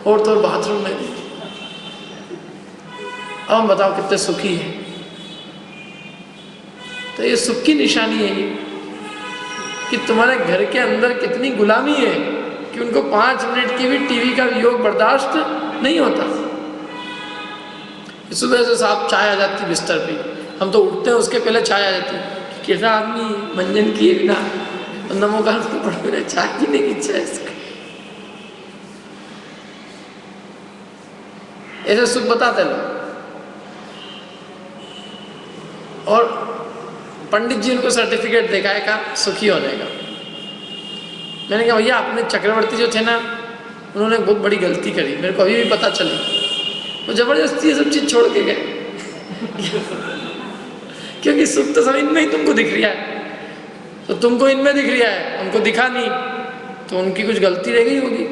और तो बाथरूम में भी। अब हम बताओ कितने सुखी हैं। तो ये सुख की निशानी है ये, कि तुम्हारे घर के अंदर कितनी गुलामी है कि उनको 5 मिनट की भी टीवी का वियोग बर्दाश्त नहीं होता। सुबह से साहब चाय आ जाती बिस्तर पे, हम तो उठते हैं उसके पहले चाय आ जाती। कैसा आदमी मंजन किए बिना नमोगान को पढ़ रहे, चाय पीने की इच्छा है इसको। ऐसे सुख बताते लोग। और पंडित जी उनको सर्टिफिकेट दिखाए का सुखी होने का। मैंने कहा भैया अपने चक्रवर्ती जो थे ना, उन्होंने बहुत बड़ी गलती करी, मेरे को अभी भी पता चली। वो जबरदस्ती ये सब चीज़ छोड़ के गए क्योंकि सुख तो सब इनमें ही तुमको दिख रहा है, तो तुमको इनमें दिख रहा है, उनको दिखा नहीं, तो उनकी कुछ गलती रह गई होगी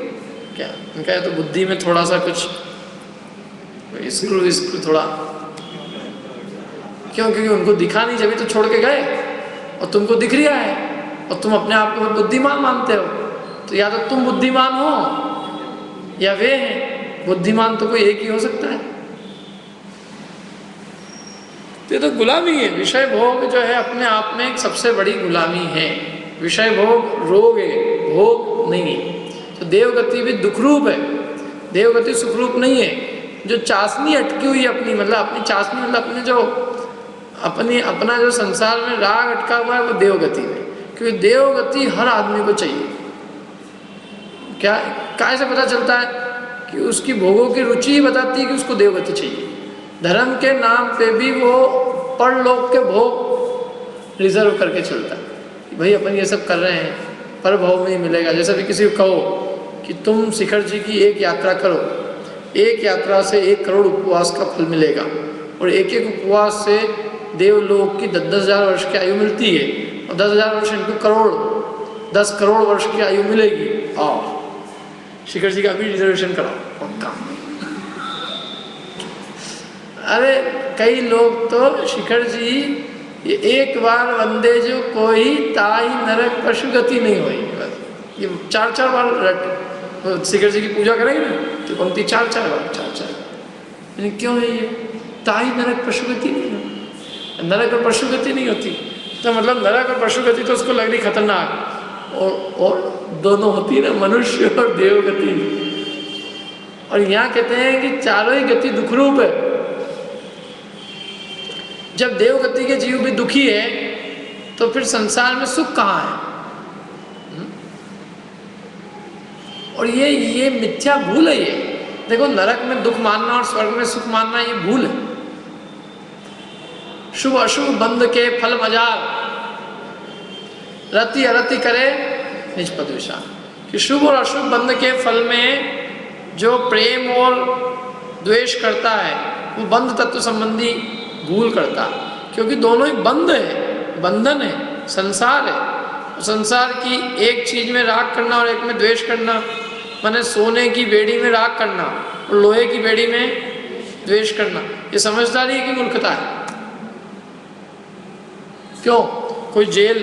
क्या? उनका तो बुद्धि में थोड़ा सा कुछ स्क्रू थोड़ा क्यों? क्योंकि उनको दिखा नहीं, जब तो छोड़ के गए, और तुमको दिख रहा है और तुम अपने आप को बुद्धिमान मानते हो। तो या तो तुम बुद्धिमान हो या वे हैं। बुद्धिमान तो कोई एक ही हो सकता है। तो ये तो गुलामी है। विषय भोग जो है अपने आप में एक सबसे बड़ी गुलामी है। विषय भोग रोग है, भोग नहीं है। तो देवगति भी दुखरूप है, देवगति सुखरूप नहीं है। जो चाशनी अटकी हुई है अपनी, मतलब अपनी चाशनी, मतलब अपने जो अपना जो संसार में राग अटका हुआ है, वो देवगति में। क्योंकि देवगति हर आदमी को चाहिए। क्या कैसे पता चलता है? कि उसकी भोगों की रुचि ही बताती है कि उसको देवगति चाहिए। धर्म के नाम पे भी वो परलोक के भोग रिजर्व करके चलता है। भाई अपन ये सब कर रहे हैं, पर भोग नहीं मिलेगा। जैसे भी किसी को कहो कि तुम शिखर जी की एक यात्रा करो, एक यात्रा से 1 करोड़ उपवास का फल मिलेगा, और एक एक उपवास से देवलोक की 10,000 वर्ष की आयु मिलती है, और 10,000 वर्ष इंटू करोड़, 10 करोड़ वर्ष की आयु मिलेगी। आओ शिखर जी का भी रिजर्वेशन कराओ पक्का। अरे कई लोग तो शिखर जी ये एक बार वंदे जो कोई ताई नरक पशु गति नहीं हुई, बस ये 4-4 बार रट शिखर जी की पूजा करेंगे ना, तो पंक्ति 4-4 बार 4-4। लेकिन क्यों है ये? ताई नरक पशु गति नहीं होती, नरक और पशु गति नहीं होती। तो मतलब नरक और पशु गति तो उसको लग रही खतरनाक, और दोनों होती है ना, मनुष्य और देवगति। और यहाँ कहते हैं कि चारों ही गति दुखरूप है। जब देवगति के जीव भी दुखी है तो फिर संसार में सुख कहाँ है? और ये मिथ्या भूल है। ये देखो, नरक में दुख मानना और स्वर्ग में सुख मानना ये भूल है। शुभ अशुभ बंध के फल मजार, रति अरति करे निज पद विशाल। कि शुभ और अशुभ बंध के फल में जो प्रेम और द्वेष करता है वो बंध तत्व संबंधी भूल करता, क्योंकि दोनों ही बंध है, बंधन है, संसार है। संसार की एक चीज में राग करना और एक में द्वेष करना, माने सोने की बेड़ी में राग करना और लोहे की बेड़ी में द्वेष करना, ये समझदारी है कि मूर्खता है? क्यों? कोई जेल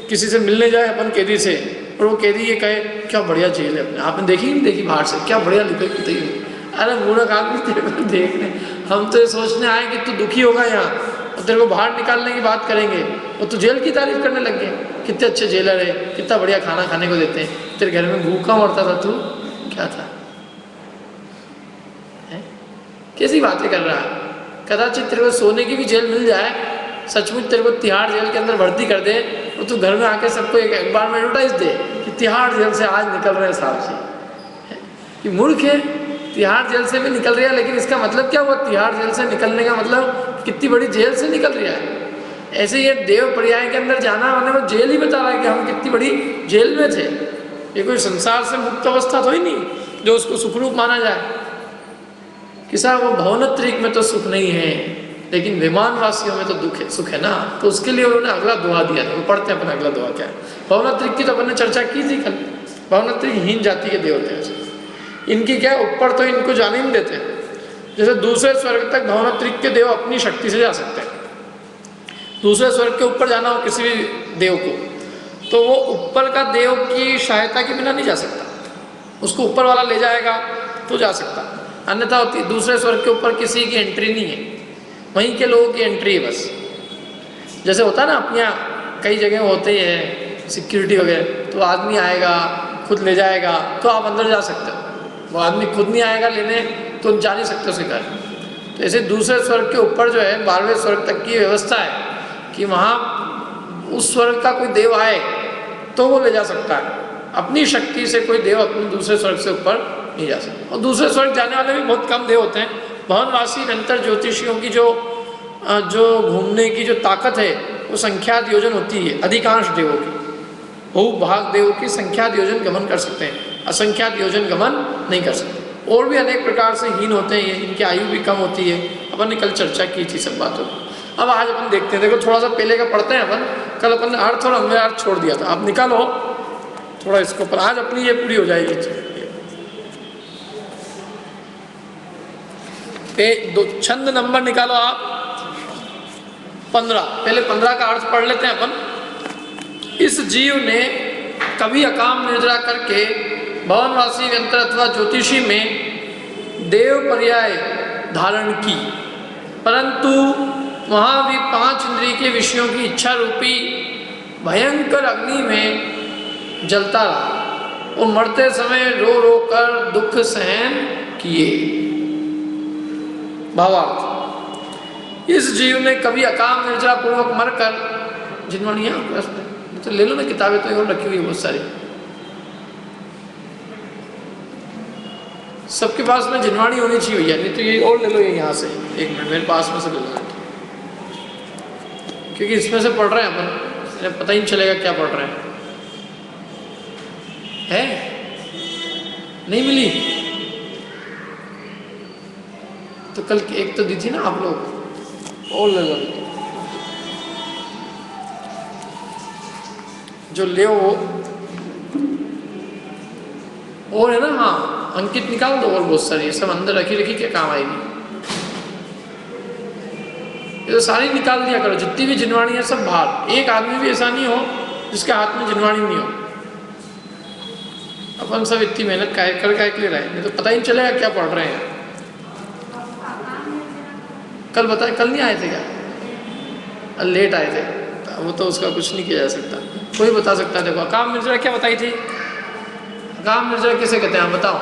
किसी से मिलने जाए अपन कैदी से, और वो कैदी ये कहे क्या बढ़िया जेल है, अपने आपने देखी नहीं देखी बाहर से, क्या बढ़िया लिखी हुई। अरे मूर्ख आदमी, तेरे को देखने, हम तो ये सोचने आए कि तू दुखी होगा यहाँ और तेरे को बाहर निकालने की बात करेंगे, और तू जेल की तारीफ करने लग गया, कितने अच्छे जेलर है, कितना बढ़िया खाना खाने को देते हैं, तेरे घर में भूखा मरता था तू, क्या था? कैसी बातें कर रहा है? कदाचित तेरे को सोने की भी जेल मिल जाए, सचमुच तेरे को तिहाड़ जेल के अंदर भर्ती कर दे, और तू घर में आके सबको एक अखबार में एडवर्टाइज दे कि तिहाड़ जेल से आज निकल रहे हैं साहब जी। कि मूर्ख है, तिहाड़ जेल से भी निकल रहा है, लेकिन इसका मतलब क्या हुआ? तिहाड़ जेल से निकलने का मतलब कितनी बड़ी जेल से निकल रहा है। ऐसे ये देव पर्याय के अंदर जाना होने वो जेल ही बता रहा है कि हम कितनी बड़ी जेल में थे। ये कोई संसार से मुक्त अवस्था तो ही नहीं जो उसको सुखरूप माना जाए। किसा वो भवनत्रिक में तो सुख नहीं है, लेकिन विमानवासियों में तो दुख है, सुख है ना। तो उसके लिए उन्होंने अगला दुआ दिया था, वो पढ़ते हैं अपना अगला दुआ क्या है। भवनत्रिक की तो अपन ने चर्चा की थी कल। भवनत्रिक हीन जाति के देवते हैं, इनकी क्या ऊपर तो इनको जाने नहीं देते। जैसे दूसरे स्वर्ग तक भवनत्रिक के देव अपनी शक्ति से जा सकते हैं, दूसरे स्वर्ग के ऊपर जाना हो किसी भी देव को, तो वो ऊपर का देव की सहायता के बिना नहीं जा सकता, उसको ऊपर वाला ले जाएगा तो जा सकता, अन्यथा होती दूसरे स्वर्ग के ऊपर किसी की एंट्री नहीं है, वहीं के लोगों की एंट्री है बस। जैसे होता है ना अपने यहाँ कई जगह होते ही है सिक्योरिटी वगैरह, तो आदमी आएगा खुद ले जाएगा तो आप अंदर जा सकते हो, वो आदमी खुद नहीं आएगा लेने तो जा नहीं सकते उसके घर। तो ऐसे दूसरे स्वर्ग के ऊपर जो है 12वें स्वर्ग तक की व्यवस्था है कि वहाँ उस स्वर्ग का कोई देव आए तो वो ले जा सकता है, अपनी शक्ति से कोई देव अपने दूसरे स्वर्ग से ऊपर नहीं जा सकता। और दूसरे स्वर्ग जाने वाले भी बहुत कम देव होते हैं। भवनवासी निरंतर ज्योतिषियों की जो घूमने की जो ताकत है वो संख्यात योजन होती है, अधिकांश देवों की, बहुभाग देवों की संख्यात योजन गमन कर सकते हैं, असंख्यात योजन गमन नहीं कर सकते। और भी अनेक प्रकार से हीन होते हैं, इनकी आयु भी कम होती है, अपन ने कल चर्चा की थी सब बातों की। अब आज अपन देखते हैं, देखो थोड़ा सा पहले का पढ़ते हैं अपन, कल अपन ने अर्थ और अन्वय अर्थ छोड़ दिया था, आप निकालो थोड़ा इसको, पर आज अपनी ये पूरी हो जाएगी। छंद नंबर निकालो आप, 15, पहले 15 का अर्थ पढ़ लेते हैं अपन। इस जीव ने कभी अकाम निर्जरा करके भवनवासी यंत्र अथवा ज्योतिषी में देव पर्याय धारण की, परंतु वहाँ भी 5 इंद्रिय के विषयों की इच्छा रूपी भयंकर अग्नि में जलता रहा और मरते समय रो रो कर दुख सहन किए। भावार्थ, इस जीव ने कभी अकाम निर्जरा पूर्वक मरकर, जिनवाणी तो ले लो ना, किताबें तो और रखी हुई है बहुत सारी, सबके पास में जिनवाणी होनी चाहिए भैया, नहीं तो ये और ले लो, ये यहाँ से 1 मिनट मेरे पास में से ले लो, क्योंकि इसमें से पढ़ रहे हैं अपन, पता ही नहीं चलेगा क्या पढ़ रहे हैं। नहीं मिली तो कल एक तो दी थी ना आप लोग, और ले लो जो ले वो और है ना। हाँ, अंकित निकाल दो, और बहुत सारी, ये सब अंदर रखी क्या काम आएगी, ये तो सारी निकाल दिया करो, जितनी भी जिनवाणी है सब बाहर। एक आदमी भी ऐसा नहीं हो जिसके हाथ में जिनवाणी नहीं हो। अपन सब इतनी मेहनत कर के लिए रहे, नहीं तो पता ही नहीं चलेगा क्या पढ़ रहे हैं। कल बताए, कल नहीं आए थे क्या? लेट आए थे, वो तो उसका कुछ नहीं किया जा सकता, कोई बता सकता है। देखो अकाम निर्जरा क्या बताई थी? अकाम निर्जरा किसे कहते हैं आप बताओ?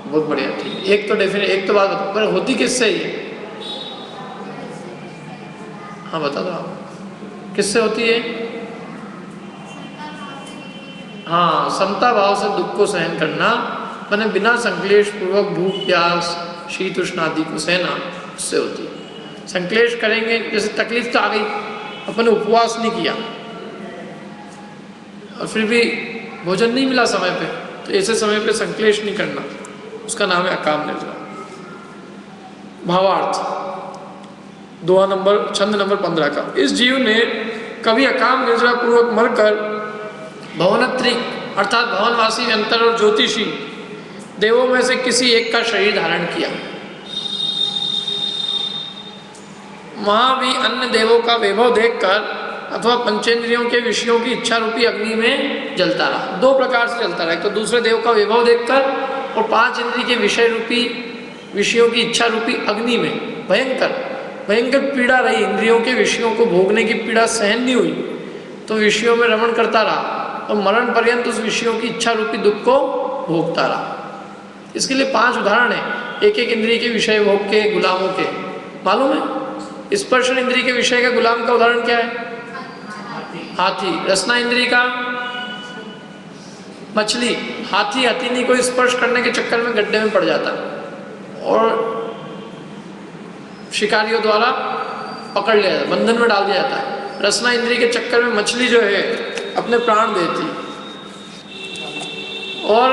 बहुत बढ़िया, ठीक। एक तो डेफिनेट, एक तो बात बताओ, पर होती किससे ये? हाँ बता दो आप, किससे होती है? हाँ, समता भाव से दुख को सहन करना, मैंने बिना संक्लेश पूर्वक भूख प्यास शीत उष्ण आदि को सहना, उससे होती है। संक्लेश करेंगे, जैसे तकलीफ तो आ गई, अपन ने उपवास नहीं किया और फिर भी भोजन नहीं मिला समय पे, तो ऐसे समय पे संक्लेश नहीं करना, उसका नाम है अकाम निर्जरा। भावार्थ, दोहा नंबर, छंद नंबर 15 का। इस जीव ने कभी अकाम निर्जरा पूर्वक मरकर भवनत्रिक अर्थात भवनवासी यंत्र और ज्योतिषी देवों में से किसी एक का शरीर धारण किया। वहां भी अन्य देवों का वैभव देखकर अथवा पंचेंद्रियों के विषयों की इच्छा रूपी अग्नि में जलता रहा। 2 प्रकार से जलता रहा, एक तो दूसरे देव का वैभव देखकर, और 5 इंद्रिय के विषय रूपी विषयों की इच्छा रूपी अग्नि में भयंकर भयंकर पीड़ा रही। इंद्रियों के विषयों को भोगने की पीड़ा सहन नहीं हुई तो विषयों में रमण करता रहा और मरण पर्यंत उस विषयों की इच्छा रूपी दुख को भोगता रहा। इसके लिए 5 उदाहरण हैं, एक एक इंद्रिय के विषय भोग के, गुलामों के। मालूम है स्पर्श इंद्रिय के विषय का गुलाम का उदाहरण क्या है? हाथी। रसना इंद्रिय का मछली। हाथी हथीनी को स्पर्श करने के चक्कर में गड्ढे में पड़ जाता है और शिकारियों द्वारा पकड़ लिया जाता है, बंधन में डाल दिया जाता है। रसना इंद्रिय के चक्कर में मछली जो है अपने प्राण देती, और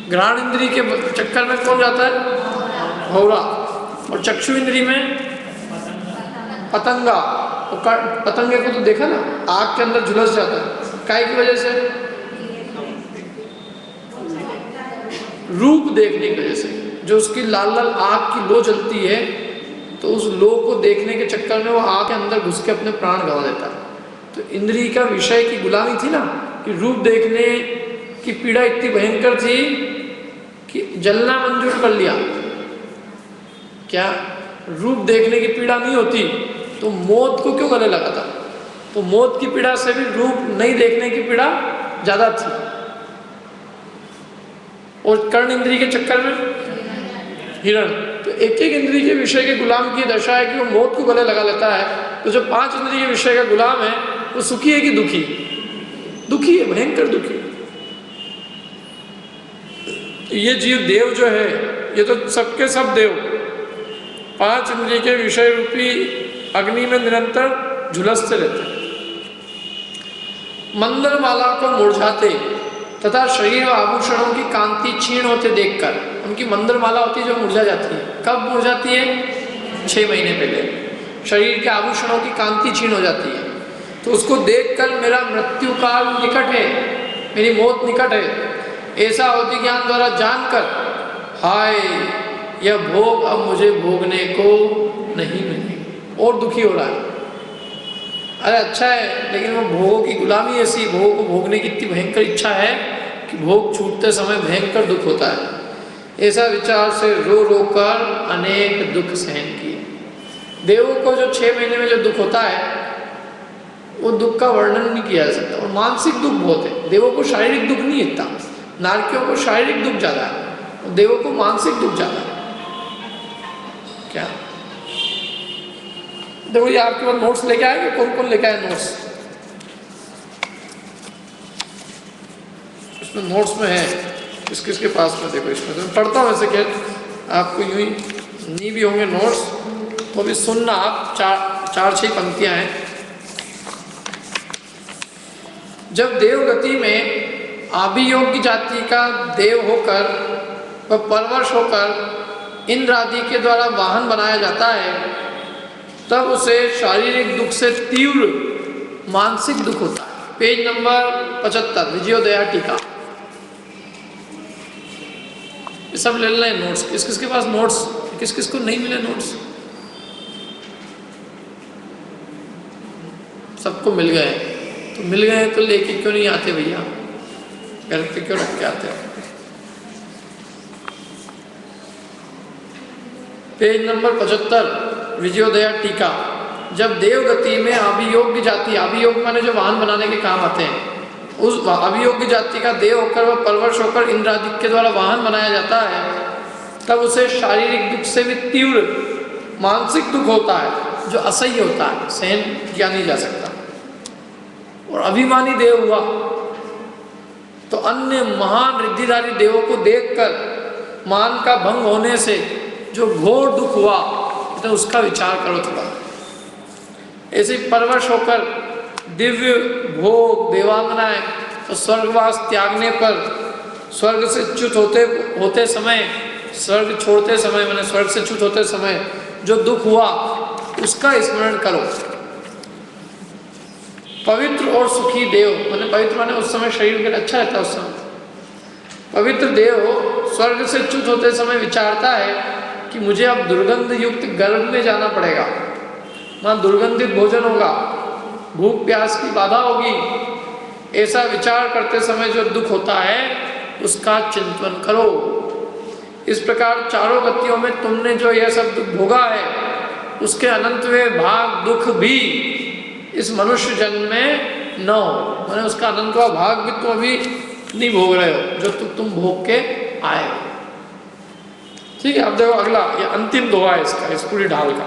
घ्राण इंद्रिय के चक्कर में कौन जाता है? भौरा। और चक्षु इंद्रिय में पतंगा। पतंगे को तो देखा ना, आग के अंदर झुलस जाता है, काय की वजह से? रूप देखने की वजह से। जो उसकी लाल लाल आग की लो जलती है, तो उस लो को देखने के चक्कर में वो आग के अंदर घुस के अपने प्राण गंवा देता है। तो इंद्रिय का विषय की गुलामी थी ना, कि रूप देखने की पीड़ा इतनी भयंकर थी कि जलना मंजूर कर लिया। क्या रूप देखने की पीड़ा नहीं होती तो मौत को क्यों गले लगाता? तो मौत की पीड़ा से भी रूप नहीं देखने की पीड़ा ज्यादा थी। और कर्ण इंद्रिय के चक्कर में हिरण। तो एक एक इंद्रिय के विषय के गुलाम की दशा है कि वो मौत को गले लगा लेता है। तो जो 5 इंद्रिय के विषय का गुलाम है वो सुखी है कि दुखी? दुखी है, भयंकर दुखी। तो ये जीव देव जो है, ये तो सबके सब देव 5 इंद्रिय के विषय रूपी अग्नि में निरंतर झुलसते रहते हैं। मंदरमाला को मुरझाते तथा शरीर व आभूषणों की कांति क्षीण होते देखकर, उनकी मंदरमाला होती है जो मुरझा जाती है। कब मुरझाती है? 6 महीने पहले। शरीर के आभूषणों की कांति क्षीण हो जाती है, तो उसको देखकर मेरा मृत्यु काल निकट है, मेरी मौत निकट है, ऐसा अवधि ज्ञान द्वारा जानकर हाय यह भोग अब मुझे भोगने को नहीं मिलेगी, और दुखी हो रहा है। अरे अच्छा है, लेकिन वो भोगों की गुलामी ऐसी, भोग को भोगने की इतनी भयंकर इच्छा है कि भोग छूटते समय भयंकर दुख होता है। ऐसा विचार से रो रो कर अनेक दुख सहन किए। देवों को जो 6 महीने में जो दुख होता है वो दुख का वर्णन नहीं किया जा सकता, और मानसिक दुख बहुत है। देवों को शारीरिक दुख नहीं इतना, नारकियों को शारीरिक दुख ज़्यादा है और देवों को मानसिक दुख ज़्यादा है। क्या देखो, ये आपके पास नोट्स लेके आएंगे, कौन कौन लेके आए नोट्स? इसमें नोट्स में है, किस किस के पास में? देखो इसमें तो मैं पढ़ता हूँ, ऐसे क्या आपको यूं ही नहीं भी होंगे नोट्स तो भी सुनना आप। 4-6 पंक्तियां हैं। जब देव गति में आभियोग्य जाति का देव होकर व परवश होकर इंद्र आदि के द्वारा वाहन बनाया जाता है, तब उसे शारीरिक दुख से तीव्र मानसिक दुख होता है। पेज नंबर 75, विजयोदया टीका। ये सब ले लें नोट्स। किस किस के पास नोट्स, किस किस को नहीं मिले नोट्स? सबको मिल गए, तो मिल गए तो लेके क्यों नहीं आते भैया? घर पे क्यों रख के आते हैं? पेज नंबर 75, विजयोदया टीका। जब देव गति में अभियोग्य जाति, अभियोग माने जो वाहन बनाने के काम आते हैं, उस अभियोग्य जाति का देव होकर वह परवश होकर इंद्र आदि के द्वारा वाहन बनाया जाता है, तब उसे शारीरिक दुख से भी तीव्र मानसिक दुख होता है, जो असह्य होता है, सहन किया नहीं जा सकता। और अभिमानी देव हुआ तो अन्य महान रिद्धिधारी देवों को देखकर मान का भंग होने से जो घोर दुख हुआ, तो उसका विचार करो थोड़ा। ऐसे परवश होकर दिव्य भोग देवांगनाएं तो स्वर्गवास त्यागने पर, स्वर्ग से च्युत होते समय, स्वर्ग छोड़ते समय, मैंने स्वर्ग से च्युत होते समय जो दुख हुआ उसका स्मरण करो। पवित्र और सुखी देव, मैंने पवित्र माने उस समय शरीर के लिए अच्छा रहता है। उस समय पवित्र देव स्वर्ग से च्युत होते समय विचारता है कि मुझे अब दुर्गंध युक्त गर्भ में जाना पड़ेगा, वहाँ दुर्गंधित भोजन होगा, भूख प्यास की बाधा होगी। ऐसा विचार करते समय जो दुख होता है उसका चिंतन करो। इस प्रकार चारों गतियों में तुमने जो यह सब दुख भोगा है, उसके अनंतवें भाग दुख भी इस मनुष्य जन्म में न हो। मैंने उसका अनंतवा भाग भी तुम अभी नहीं भोग रहे हो, जो तुम भोग के आए हो। ठीक है, अब देखो अगला, ये अंतिम दुआ है इसका, इस पूरी ढाल का।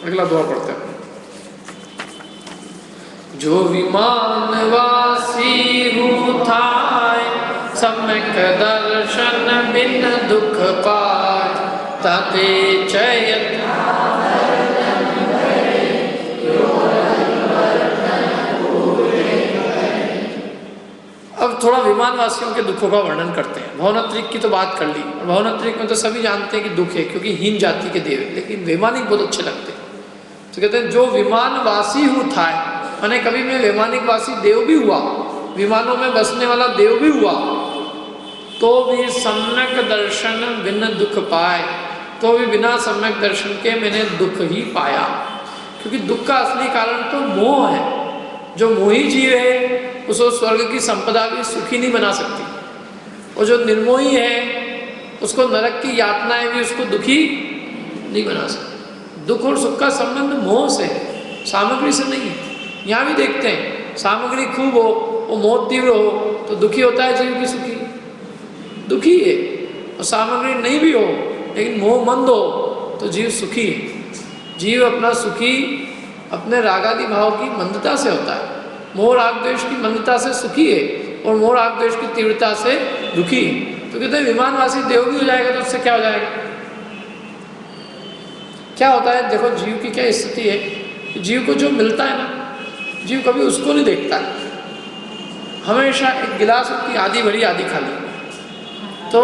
अगला दुआ पढ़ते हैं। जो विमानवासी रूथाय सम्यक दर्शन बिन दुख पाय, ताते चयत अब थोड़ा विमानवासियों के दुखों का वर्णन करते हैं। भवनत्रिक की तो बात कर ली, भवनत्रिक में तो सभी जानते हैं कि दुख है क्योंकि हीन जाति के देव, लेकिन वैमानिक बहुत अच्छे लगते हैं। तो कहते हैं जो विमानवासी था, मैंने कभी मैं वैमानिक वासी देव भी हुआ, विमानों में बसने वाला देव भी हुआ, तो भी सम्यक दर्शन बिन दुख पाए, तो भी बिना सम्यक दर्शन के मैंने दुख ही पाया। क्योंकि दुख का असली कारण तो मोह है। जो मोही जीव है उसको स्वर्ग की संपदा भी सुखी नहीं बना सकती, और जो निर्मोही है उसको नरक की यातनाएं भी उसको दुखी नहीं बना सकती। दुख और सुख का संबंध मोह से, सामग्री से नहीं है। यहाँ भी देखते हैं, सामग्री खूब हो, वो मोह तीव्र हो तो दुखी होता है जीव की सुखी, दुखी है। और सामग्री नहीं भी हो लेकिन मोह मंद हो तो जीव सुखी है। जीव अपना सुखी अपने रागादि भाव की मंदता से होता है। मोह राग द्वेष की मंदता से सुखी है और मोह राग द्वेष की तीव्रता से दुखी है। तो कहते हैं विमानवासी देव भी हो जाएगा तो उससे क्या हो जाएगा? क्या होता है? देखो जीव की क्या स्थिति है, जीव को जो मिलता है ना, जीव कभी उसको नहीं देखता है। हमेशा एक गिलास उसकी आधी भरी आधी खाली, तो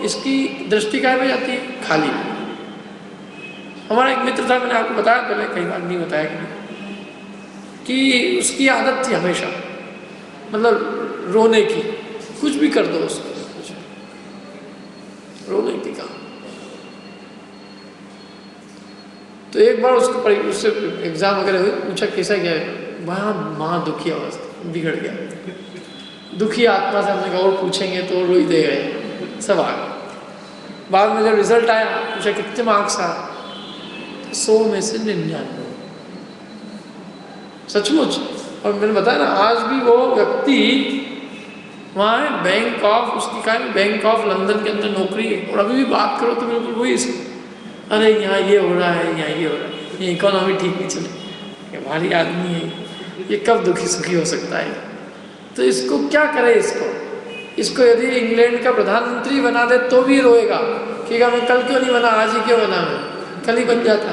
इसकी दृष्टि क्या हो जाती है? खाली। हमारा एक मित्र था, मैंने आपको बताया पहले, कई बार नहीं बताया कि उसकी आदत थी हमेशा मतलब रोने की, कुछ भी कर दो उसको, रो नहीं थी कहाँ। तो एक बार उससे एग्जाम वगैरह हुई, पूछा कैसा गया है, वहाँ दुखी अवस्था, बिगड़ गया, दुखी आत्मा से। हमने कहा और पूछेंगे तो रो ही देगा, सब आ गए। बाद में जब रिजल्ट आया, पूछा कितने मार्क्स आए, 100 में से 99, सचमुच। और मैंने बताया ना, आज भी वो व्यक्ति वहाँ है, बैंक ऑफ, उसकी क्या है, बैंक ऑफ लंदन के अंदर नौकरी है, और अभी भी बात करो तो बिल्कुल वही, अरे यहाँ ये हो रहा है, यहाँ ये हो रहा है, ये इकोनॉमी ठीक नहीं चले, ये भारी आदमी है, ये कब दुखी सुखी हो सकता है। तो इसको क्या करे, इसको यदि इंग्लैंड का प्रधानमंत्री बना दे तो भी रोएगा कि मैं कल क्यों नहीं बना, आज ही क्यों बना, मैं कल ही बन जाता।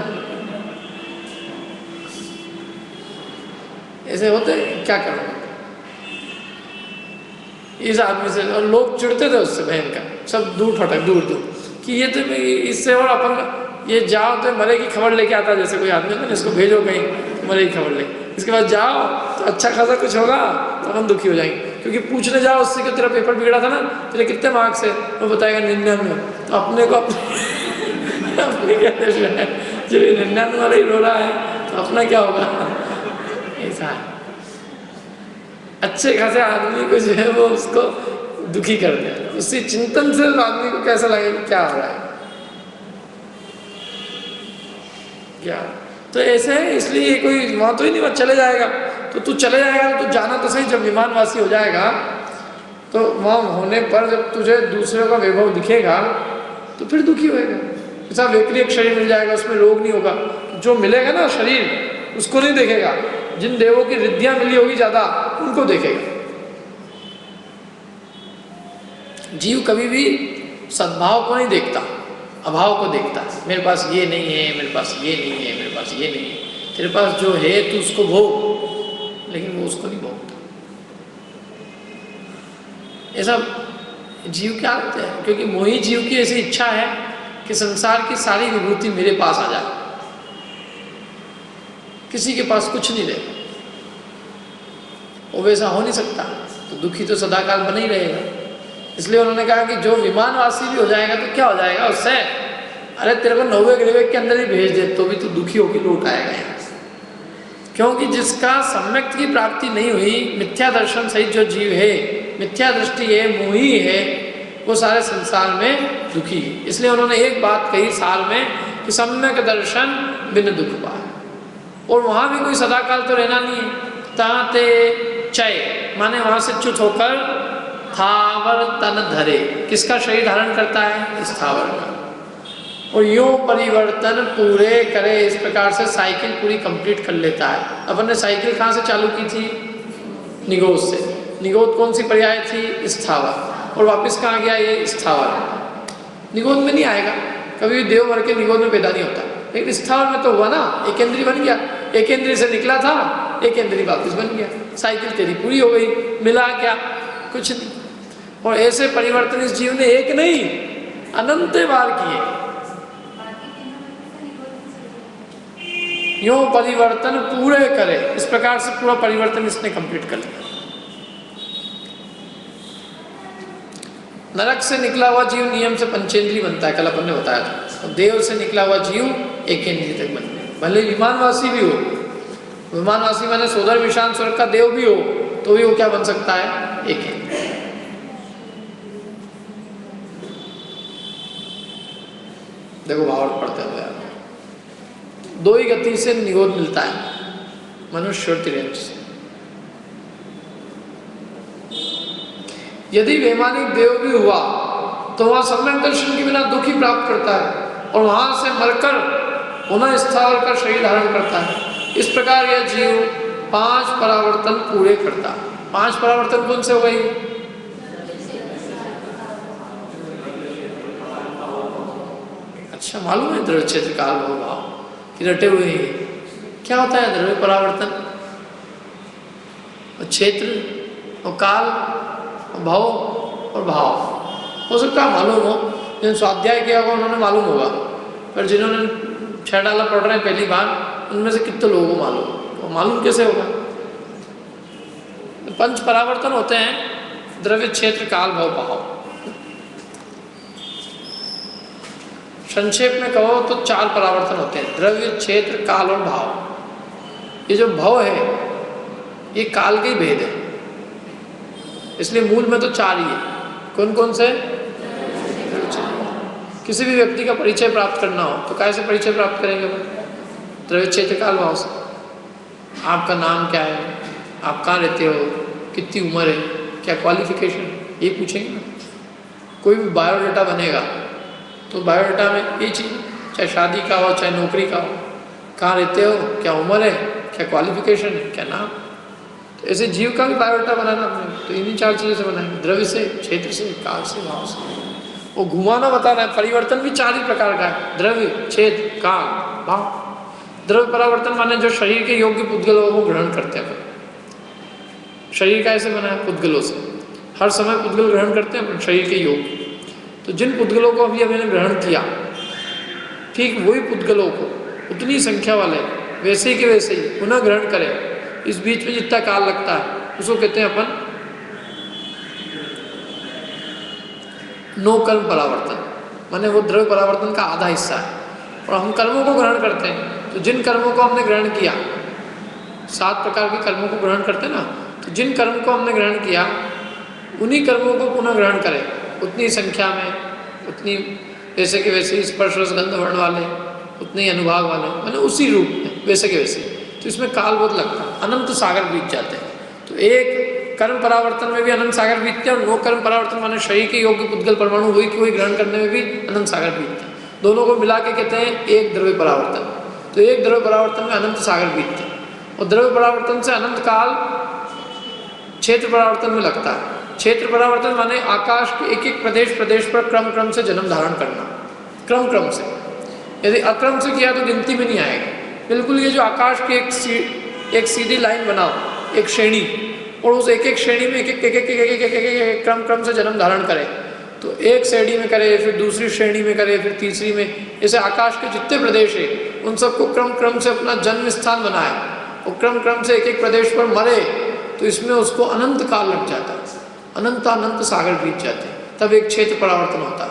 ऐसे होते, क्या करो इस आदमी से। और लोग चिढ़ते थे उससे, बहन का, सब दूर फटक, दूर कि ये तो इससे, और अपन ये जाओ तो मरे की खबर लेके आता, जैसे कोई आदमी होता है, इसको भेजो कहीं मरे की खबर ले, इसके बाद जाओ तो अच्छा खासा कुछ होगा तो हम दुखी हो जाएंगे। क्योंकि पूछने जाओ उससे कि तेरा पेपर बिगड़ा था ना, तेरे कितने मार्क्स है, वो बताएगा 99, तो अपने को अपने क्या है, जब 99 वाला ही रो रहा है तो अपना क्या होगा। ऐसा है, अच्छे खासे आदमी को जो है वो उसको दुखी कर दिया, उसी चिंतन से आदमी को कैसा लगेगा क्या हो रहा है, क्या। तो ऐसे है, इसलिए कोई वहाँ तो ही नहीं, वहाँ चले जाएगा तो तू चले जाएगा, तो जाना तो सही, जब विमानवासी हो जाएगा तो वहाँ होने पर जब तुझे दूसरों का वैभव दिखेगा तो फिर दुखी होएगा। ऐसा वैक्रियक शरीर मिल जाएगा, उसमें रोग नहीं होगा, जो मिलेगा ना शरीर उसको नहीं देखेगा, जिन देवों की रिद्धियाँ मिली होगी ज़्यादा उनको देखेगा। जीव कभी भी सद्भाव को नहीं देखता, अभाव को देखता है। मेरे पास ये नहीं है, मेरे पास ये नहीं है, मेरे पास ये नहीं है। तेरे पास जो है तू उसको भोग, लेकिन वो उसको नहीं भोगता। ऐसा जीव क्या होते हैं, क्योंकि मोही जीव की ऐसी इच्छा है कि संसार की सारी विभूति मेरे पास आ जाए, किसी के पास कुछ नहीं रहेगा। वो वैसा हो नहीं सकता, तो दुखी तो सदाकाल बना ही रहेगा। इसलिए उन्होंने कहा कि जो विमानवासी भी हो जाएगा तो क्या हो जाएगा उससे, अरे तेरे को 90 ग्रह के अंदर ही भेज दे तो भी तू दुखी होकर लौट आएगा यहाँ से। क्योंकि जिसका सम्यक की प्राप्ति नहीं हुई, मिथ्या दर्शन सहित जो जीव है, मिथ्या दृष्टि है, मोही है, वो सारे संसार में दुखी है। इसलिए उन्होंने एक बात कही साल में कि सम्यक दर्शन बिन दुख पाए। और वहाँ भी कोई सदाकाल तो रहना नहीं है। ताते चय माने वहाँ से च्युत होकर स्थावर तन धरे, किसका शरीर धारण करता है, स्थावर का। और यूं परिवर्तन पूरे करे, इस प्रकार से साइकिल पूरी कंप्लीट कर लेता है। अपन ने साइकिल कहाँ से चालू की थी, निगोद से। निगोद कौन सी पर्याय थी, स्थावर, और वापस कहाँ गया ये स्थावर। निगोद में नहीं आएगा कभी भी, देव भर के निगोद में पैदा नहीं होता, लेकिन स्थावर में तो हुआ ना, एकेंद्रीय बन गया, एकेंद्रीय से निकला था, एकेंद्रीय वापस बन गया, साइकिल तेरी पूरी हो गई। मिला क्या, कुछ नहीं। और ऐसे परिवर्तन इस जीव ने एक नहीं अनंत बार किए। यूं परिवर्तन पूरे करे, इस प्रकार से पूरा परिवर्तन इसने कंप्लीट कर लिया। नरक से निकला हुआ जीव नियम से पंचेंद्रीय बनता है, कल अपन ने बताया था। और देव से निकला हुआ जीव एकेंद्रीय तक बन गया। भले विमानवासी भी हो, विमानवासी माने सोदर विशान स्वर्ग का देव भी हो, तो भी वो क्या बन सकता है, एकेंद्रीय। देखो भाव पढ़ते हुए यार, दो ही गति से निगोद मिलता है, मनुष्य और तिर्यंच से। यदि वैमानिक देव भी हुआ तो वहां सम्यक दर्शन के बिना दुख ही प्राप्त करता है, और वहां से मरकर पुनः स्थावर का शरीर धारण करता है। इस प्रकार यह जीव 5 परावर्तन पूरे करता है। 5 परावर्तन कौन से हो गई, अच्छा मालूम है द्रव्य क्षेत्र काल भव भाव कि रटे हुए हैं। क्या होता है द्रव्य परावर्तन, और क्षेत्र और काल और भव और भाव। हो सकता है मालूम हो, जिन स्वाध्याय किया होगा उन्होंने मालूम होगा, पर जिन्होंने 6 डाला पढ़ रहे हैं पहली बार, उनमें से कितने लोगों को मालूम, और मालूम कैसे होगा। 5 परावर्तन होते हैं, द्रव्य क्षेत्र काल भव भाव। संक्षेप में कहो तो 4 परावर्तन होते हैं, द्रव्य, क्षेत्र, काल और भाव। ये जो भव है ये काल के ही भेद है, इसलिए मूल में तो 4 ही है। कौन कौन से? किसी भी व्यक्ति का परिचय प्राप्त करना हो तो कैसे परिचय प्राप्त करेंगे? द्रव्य, क्षेत्र, काल, भाव से। आपका नाम क्या है, आप कहाँ रहते हो, कितनी उम्र है, क्या क्वालिफिकेशन, ये पूछेंगे ना। कोई भी बायोडाटा बनेगा तो बायोडाटा में ये चीज़, चाहे शादी का हो चाहे नौकरी का हो, कहाँ रहते हो, क्या उम्र है, क्या क्वालिफिकेशन है, क्या नाम। तो ऐसे जीव का भी बायोडाटा बनाना अपने, तो इन्हीं 4 चीज़ों से बनाएंगे, द्रव्य से, क्षेत्र से, काल से, भाव से। वो घुमाना बता रहा है। परिवर्तन भी 4 ही प्रकार का है, द्रव्य, क्षेत्र, काल, भाव। द्रव्य परावर्तन माने जो शरीर के योग्य पुद्गलों को ग्रहण करते हैं। शरीर कैसे बना है? पुद्गलों से। हर समय पुद्गल ग्रहण करते हैं शरीर के योग्य। तो जिन पुद्गलों को अभी हमने ग्रहण किया, ठीक वही पुद्गलों को उतनी संख्या वाले वैसे ही के वैसे ही पुनः ग्रहण करें। इस बीच में जितना काल लगता है उसको कहते हैं अपन नो कर्म परावर्तन, माने वो द्रव्य परावर्तन का आधा हिस्सा है। और हम कर्मों को ग्रहण करते हैं, तो जिन कर्मों को हमने ग्रहण किया, 7 प्रकार के कर्मों को ग्रहण करते हैं ना, तो जिन कर्म को हमने ग्रहण किया उन्हीं कर्मों को पुनः ग्रहण करें उतनी संख्या में, उतनी वैसे के वैसे स्पर्श रस गंध वर्ण वाले, उतने ही अनुभाग वाले, मैंने उसी रूप में वैसे के वैसे। तो इसमें काल बहुत लगता है, अनंत सागर बीत जाते हैं। तो एक कर्म परावर्तन में भी अनंत सागर बीतते हैं, और नो कर्म परावर्तन माने शरीर के योग्य पुद्गल परमाणु वही की वही ग्रहण करने में भी अनंत सागर बीतते हैं। दोनों को मिला के कहते हैं एक द्रव्य परावर्तन। तो एक द्रव्य परावर्तन में अनंत सागर बीतते हैं, और द्रव्य परावर्तन से अनंत काल क्षेत्र परावर्तन में लगता है। क्षेत्र परावर्तन माने आकाश के एक एक प्रदेश पर क्रम क्रम से जन्म धारण करना, क्रम क्रम से। यदि अक्रम से किया तो गिनती में नहीं आएगा। बिल्कुल ये जो आकाश की एक सीधी लाइन बनाओ, एक श्रेणी, और उस एक एक श्रेणी में एक क्रम से जन्म धारण करे। तो एक श्रेणी में करे, फिर दूसरी श्रेणी में करे, फिर तीसरी में। ऐसे आकाश के जितने प्रदेश है उन सबको क्रम से अपना जन्म स्थान बनाए, और क्रम से एक एक प्रदेश पर मरे, तो इसमें उसको अनंत काल लग जाता है, अनंत सागर बीत जाते हैं। तब एक क्षेत्र परावर्तन होता है।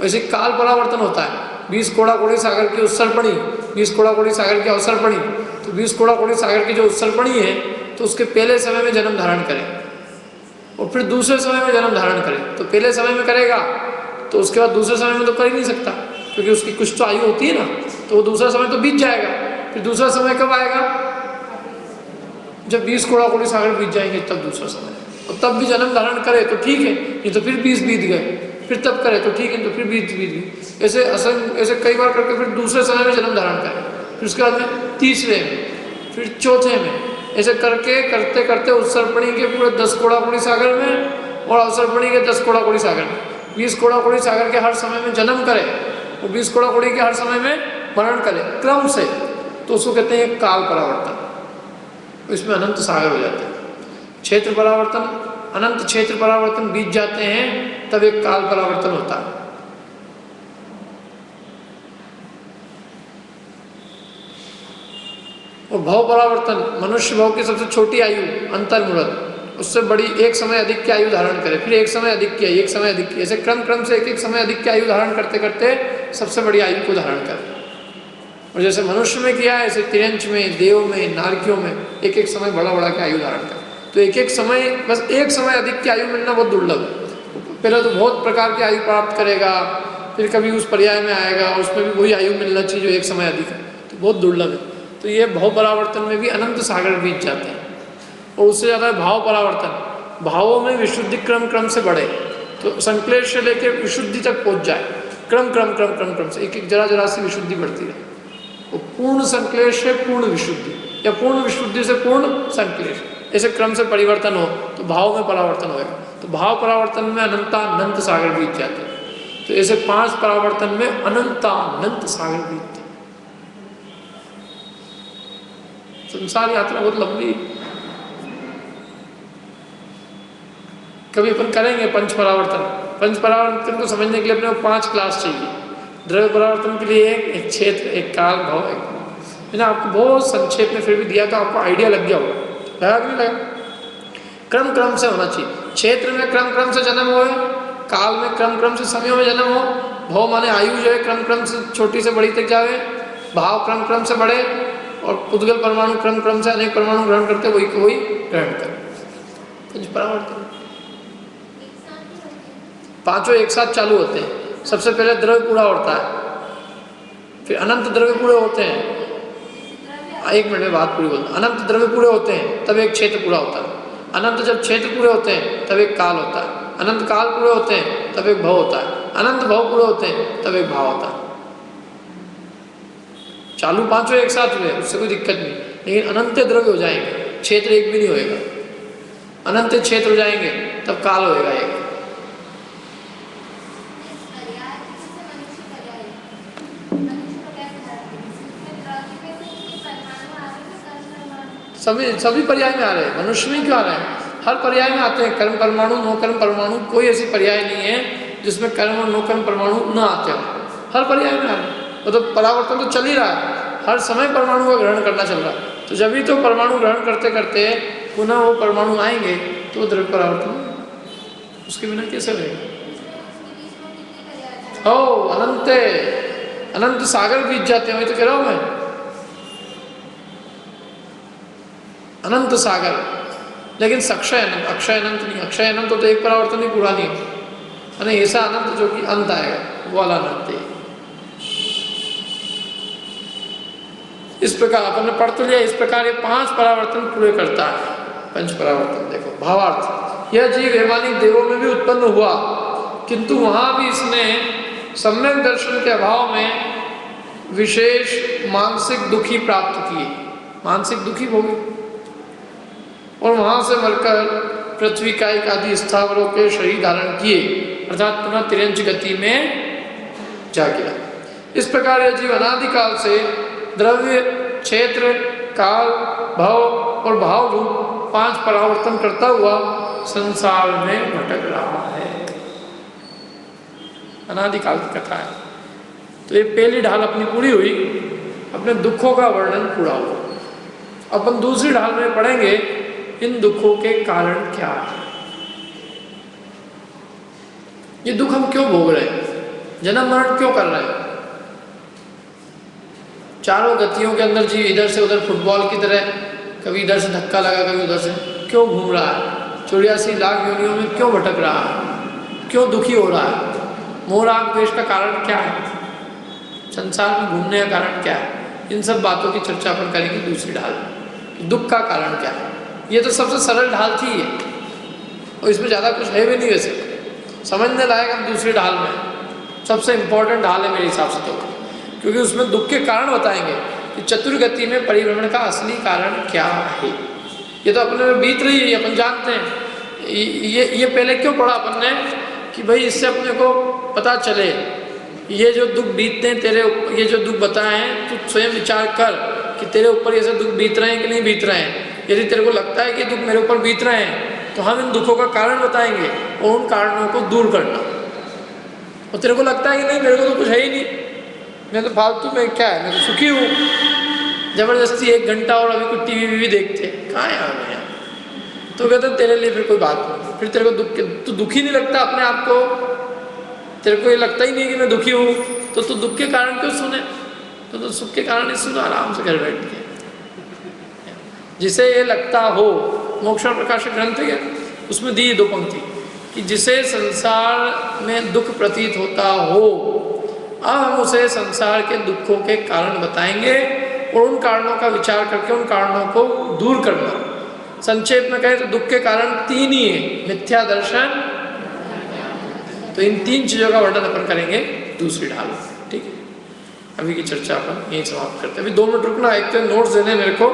वैसे काल परावर्तन होता है। 20 कोड़ा कोड़ी सागर की उत्सर्पणी, 20 कोड़ा कोड़ी सागर की अवसर्पणी। तो 20 कोड़ा कोड़ी सागर की जो उत्सर्पणी है, तो उसके पहले समय में जन्म धारण करें, और फिर दूसरे समय में जन्म धारण करें। तो पहले समय में करेगा तो उसके बाद दूसरे समय में तो कर ही नहीं सकता, क्योंकि उसकी कुछ तो आयु होती है ना, तो वो दूसरा समय तो बीत जाएगा। फिर दूसरा समय कब आएगा? जब 20 कोड़ा कोड़ी सागर बीत जाएंगे तब दूसरा समय। और तब भी जन्म धारण करे तो ठीक है, नहीं तो फिर 20 बीत गए, फिर तब करे तो ठीक है, तो फिर 20 बीत गई। ऐसे कई बार करके फिर दूसरे समय में जन्म धारण करें, फिर उसके बाद में तीसरे में, फिर चौथे में, ऐसे करके करते करते उत्सर्पणी के पूरे 10 कोड़ा कोड़ी सागर में, और अवसर्पणी के 10 कोड़ा कोड़ी सागर में, 20 कोड़ा कोड़ी सागर के हर समय में जन्म करे, और 20 कोड़ा कोड़ी के हर समय में मरण करे क्रम से। तो उसको कहते हैं काल परावर्तन। इसमें अनंत सागर हो जाते हैं। क्षेत्र परावर्तन, अनंत क्षेत्र परावर्तन बीत जाते हैं, तब एक काल परावर्तन होता है। और भव परावर्तन, मनुष्य भव की सबसे छोटी आयु अंतर्मुहूर्त, उससे बड़ी एक समय अधिक की आयु धारण करे, फिर एक समय अधिक की, एक समय अधिक की, ऐसे क्रम से एक समय अधिक की आयु धारण करते करते सबसे बड़ी आयु को धारण करे। और जैसे मनुष्य में किया है, ऐसे तिरंच में, देव में, नारकियों में एक एक समय बड़ा की आयु धारण करे। तो एक एक समय, बस एक समय अधिक की आयु मिलना बहुत दुर्लभ है। पहले तो बहुत प्रकार की आयु प्राप्त करेगा, फिर कभी उस पर्याय में आएगा, उसमें भी वही आयु मिलना चाहिए जो एक समय अधिक है, तो बहुत दुर्लभ है। तो ये भाव परावर्तन में भी अनंत सागर बीत जाते हैं। और उससे ज़्यादा है भाव परावर्तन। भावों में विशुद्धि क्रम से बढ़े, तो संक्लेश से लेकर विशुद्धि तक पहुँच जाए, क्रम से एक एक जरा सी विशुद्धि बढ़ती रहे। वो पूर्ण संक्लेश से पूर्ण विशुद्धि, या पूर्ण विशुद्धि से पूर्ण संक्लेश, ऐसे क्रम से परिवर्तन हो तो भाव में परावर्तन होगा। तो भाव परावर्तन में अनंत सागर बीत जाते हैं। तो ऐसे 5 परावर्तन में अनंत सागर बीतते। संसार यात्रा बहुत लंबी, कभी अपन करेंगे पंच परावर्तन को समझने के लिए अपने को 5 क्लास चाहिए। द्रव्य परावर्तन के लिए एक क्षेत्र, एक काल, भाव, एक। मैंने आपको बहुत संक्षेप में फिर भी दिया, तो आपको आइडिया लग गया होगा, लगा कि नहीं लगा? क्रम से होना चाहिए। क्षेत्र में क्रम से जन्म हुए, काल में क्रम क्रम से समयों में जन्म हो, भव माने आयु जो है क्रम क्रम से छोटी से बड़ी तक जावे, भाव क्रम क्रम से बढ़े, और पुद्गल परमाणु क्रम क्रम से अनेक परमाणु ग्रहण करते वही को वही ग्रहण करे। कुछ परावर्तन पांचों एक साथ चालू होते हैं। सबसे पहले द्रव्य पूरा होता है, फिर अनंत द्रव्य पूरे होते हैं। एक मिनट में बात पूरी बोलता। अनंत द्रव्य पूरे होते हैं तब एक क्षेत्र पूरा होता है। अनंत जब क्षेत्र पूरे होते हैं तब एक काल होता है। अनंत काल पूरे होते हैं तब एक भव होता है। अनंत भव पूरे होते हैं तब एक भाव होता है। चालू पांचों एक साथ हुए, उससे कोई दिक्कत नहीं, लेकिन अनंत द्रव्य हो जाएंगे, क्षेत्र एक भी नहीं होएगा। अनंत क्षेत्र हो जाएंगे तब काल होएगा एक। सभी पर्याय में आ रहे हैं। मनुष्य में क्यों आ रहे हैं? हर पर्याय में आते हैं। कर्म परमाणु, नो कर्म परमाणु, कोई ऐसी पर्याय नहीं है जिसमें कर्म और नो कर्म परमाणु न आते हो। हर पर्याय में आ रहे हैं। वो तो परावर्तन तो चल ही रहा है, हर समय परमाणु का ग्रहण करना चल रहा है। तो जब भी तो परमाणु ग्रहण करते करते पुनः वो परमाणु आएंगे तो द्रव्य परावर्तन, उसके बिना कैसे रहेगा? ओ अनंत अनंत सागर बीत जाते हैं, वही तो कह रहा हूं मैं। अनंत सागर, लेकिन सक्षय अनंत, अक्षय अनंत नहीं। अक्षय अनंत तो एक परावर्तन ही पूरा नहीं हो, ऐसा अनंत जो कि अंत आएगा वो वाला अनंत है। इस प्रकार अपन ने पढ़ तो लिया। इस प्रकार ये 5 परावर्तन पूरे करता है। पंच परावर्तन देखो। भावार्थ, यह जीव वैमानिक देवों में भी उत्पन्न हुआ, किंतु वहां भी इसने सम्यक दर्शन के अभाव में विशेष मानसिक दुखी प्राप्त किए। मानसिक दुखी हो गए और वहां से मरकर पृथ्वी कायिक आदि स्थावरों के शरीर धारण किए, अर्थात पुनः तिरंज गति में जा गिरा। इस प्रकार यह जीव अनादिकाल से द्रव्य, क्षेत्र, काल, भव और भाव रूप 5 परावर्तन करता हुआ संसार में भटक रहा है। अनादिकाल की कथा है। तो ये पहली ढाल अपनी पूरी हुई, अपने दुखों का वर्णन पूरा हुआ। अपन दूसरी ढाल में पढ़ेंगे इन दुखों के कारण क्या है। ये दुख हम क्यों भोग रहे हैं, जन्म मरण क्यों कर रहे हैं? चारों गतियों के अंदर जीव इधर से उधर फुटबॉल की तरह कभी इधर से धक्का लगा कभी उधर से क्यों घूम रहा है? 84 लाख योनियों में क्यों भटक रहा है? क्यों दुखी हो रहा है? मोह राग द्वेष का कारण क्या है? संसार में घूमने का कारण क्या है? इन सब बातों की चर्चा अपन करेंगे दूसरी ढाल में। दुख का कारण क्या है? ये तो सबसे सरल ढाल थी ये, और इसमें ज़्यादा कुछ है भी नहीं वैसे, समझने लायक। हम दूसरी ढाल में सबसे इम्पोर्टेंट ढाल है मेरे हिसाब से तो, क्योंकि उसमें दुख के कारण बताएंगे कि चतुर्गति में परिभ्रमण का असली कारण क्या है। ये तो अपने में बीत रही है, अपन जानते हैं। ये पहले क्यों पढ़ा अपन ने कि भाई इससे अपने को पता चले ये जो दुख बीतते हैं तेरे, ये जो दुख बताए हैं तू स्वयं विचार कर कि तेरे ऊपर ये दुख बीत रहे हैं कि नहीं बीत रहे हैं। यदि तेरे को लगता है कि दुख मेरे ऊपर बीत रहे हैं तो हम इन दुखों का कारण बताएंगे और उन कारणों को दूर करना। और तेरे को लगता है कि नहीं मेरे को तो कुछ है ही नहीं, मैं तो फालतू में क्या है, मैं तो सुखी हूँ, जबरदस्ती 1 घंटा और अभी कुछ टीवी भी देखते कहाँ यार मैं यार, तो कहते तेरे लिए फिर कोई बात नहीं। फिर तेरे को तू दुखी नहीं लगता अपने आप को, तेरे को ये लगता ही नहीं कि मैं दुखी हूँ, तो तू दुख के कारण क्यों सुने? तो सुख के कारण ही सुनो आराम से घर बैठ के। जिसे ये लगता हो, मोक्षण प्रकाशक ग्रंथ है उसमें दी 2 पंक्ति कि जिसे संसार में दुख प्रतीत होता हो, अब हम उसे संसार के दुखों के कारण बताएंगे और उन कारणों का विचार करके उन कारणों को दूर करना। संक्षेप में कहें तो दुख के कारण 3 ही है, मिथ्या दर्शन। तो इन 3 चीज़ों का वर्णन अपन करेंगे दूसरी ढाल। ठीक है, अभी की चर्चा अपन यहीं समाप्त करते हैं। अभी 2 मिनट रुकना, एक तो नोट्स देने मेरे को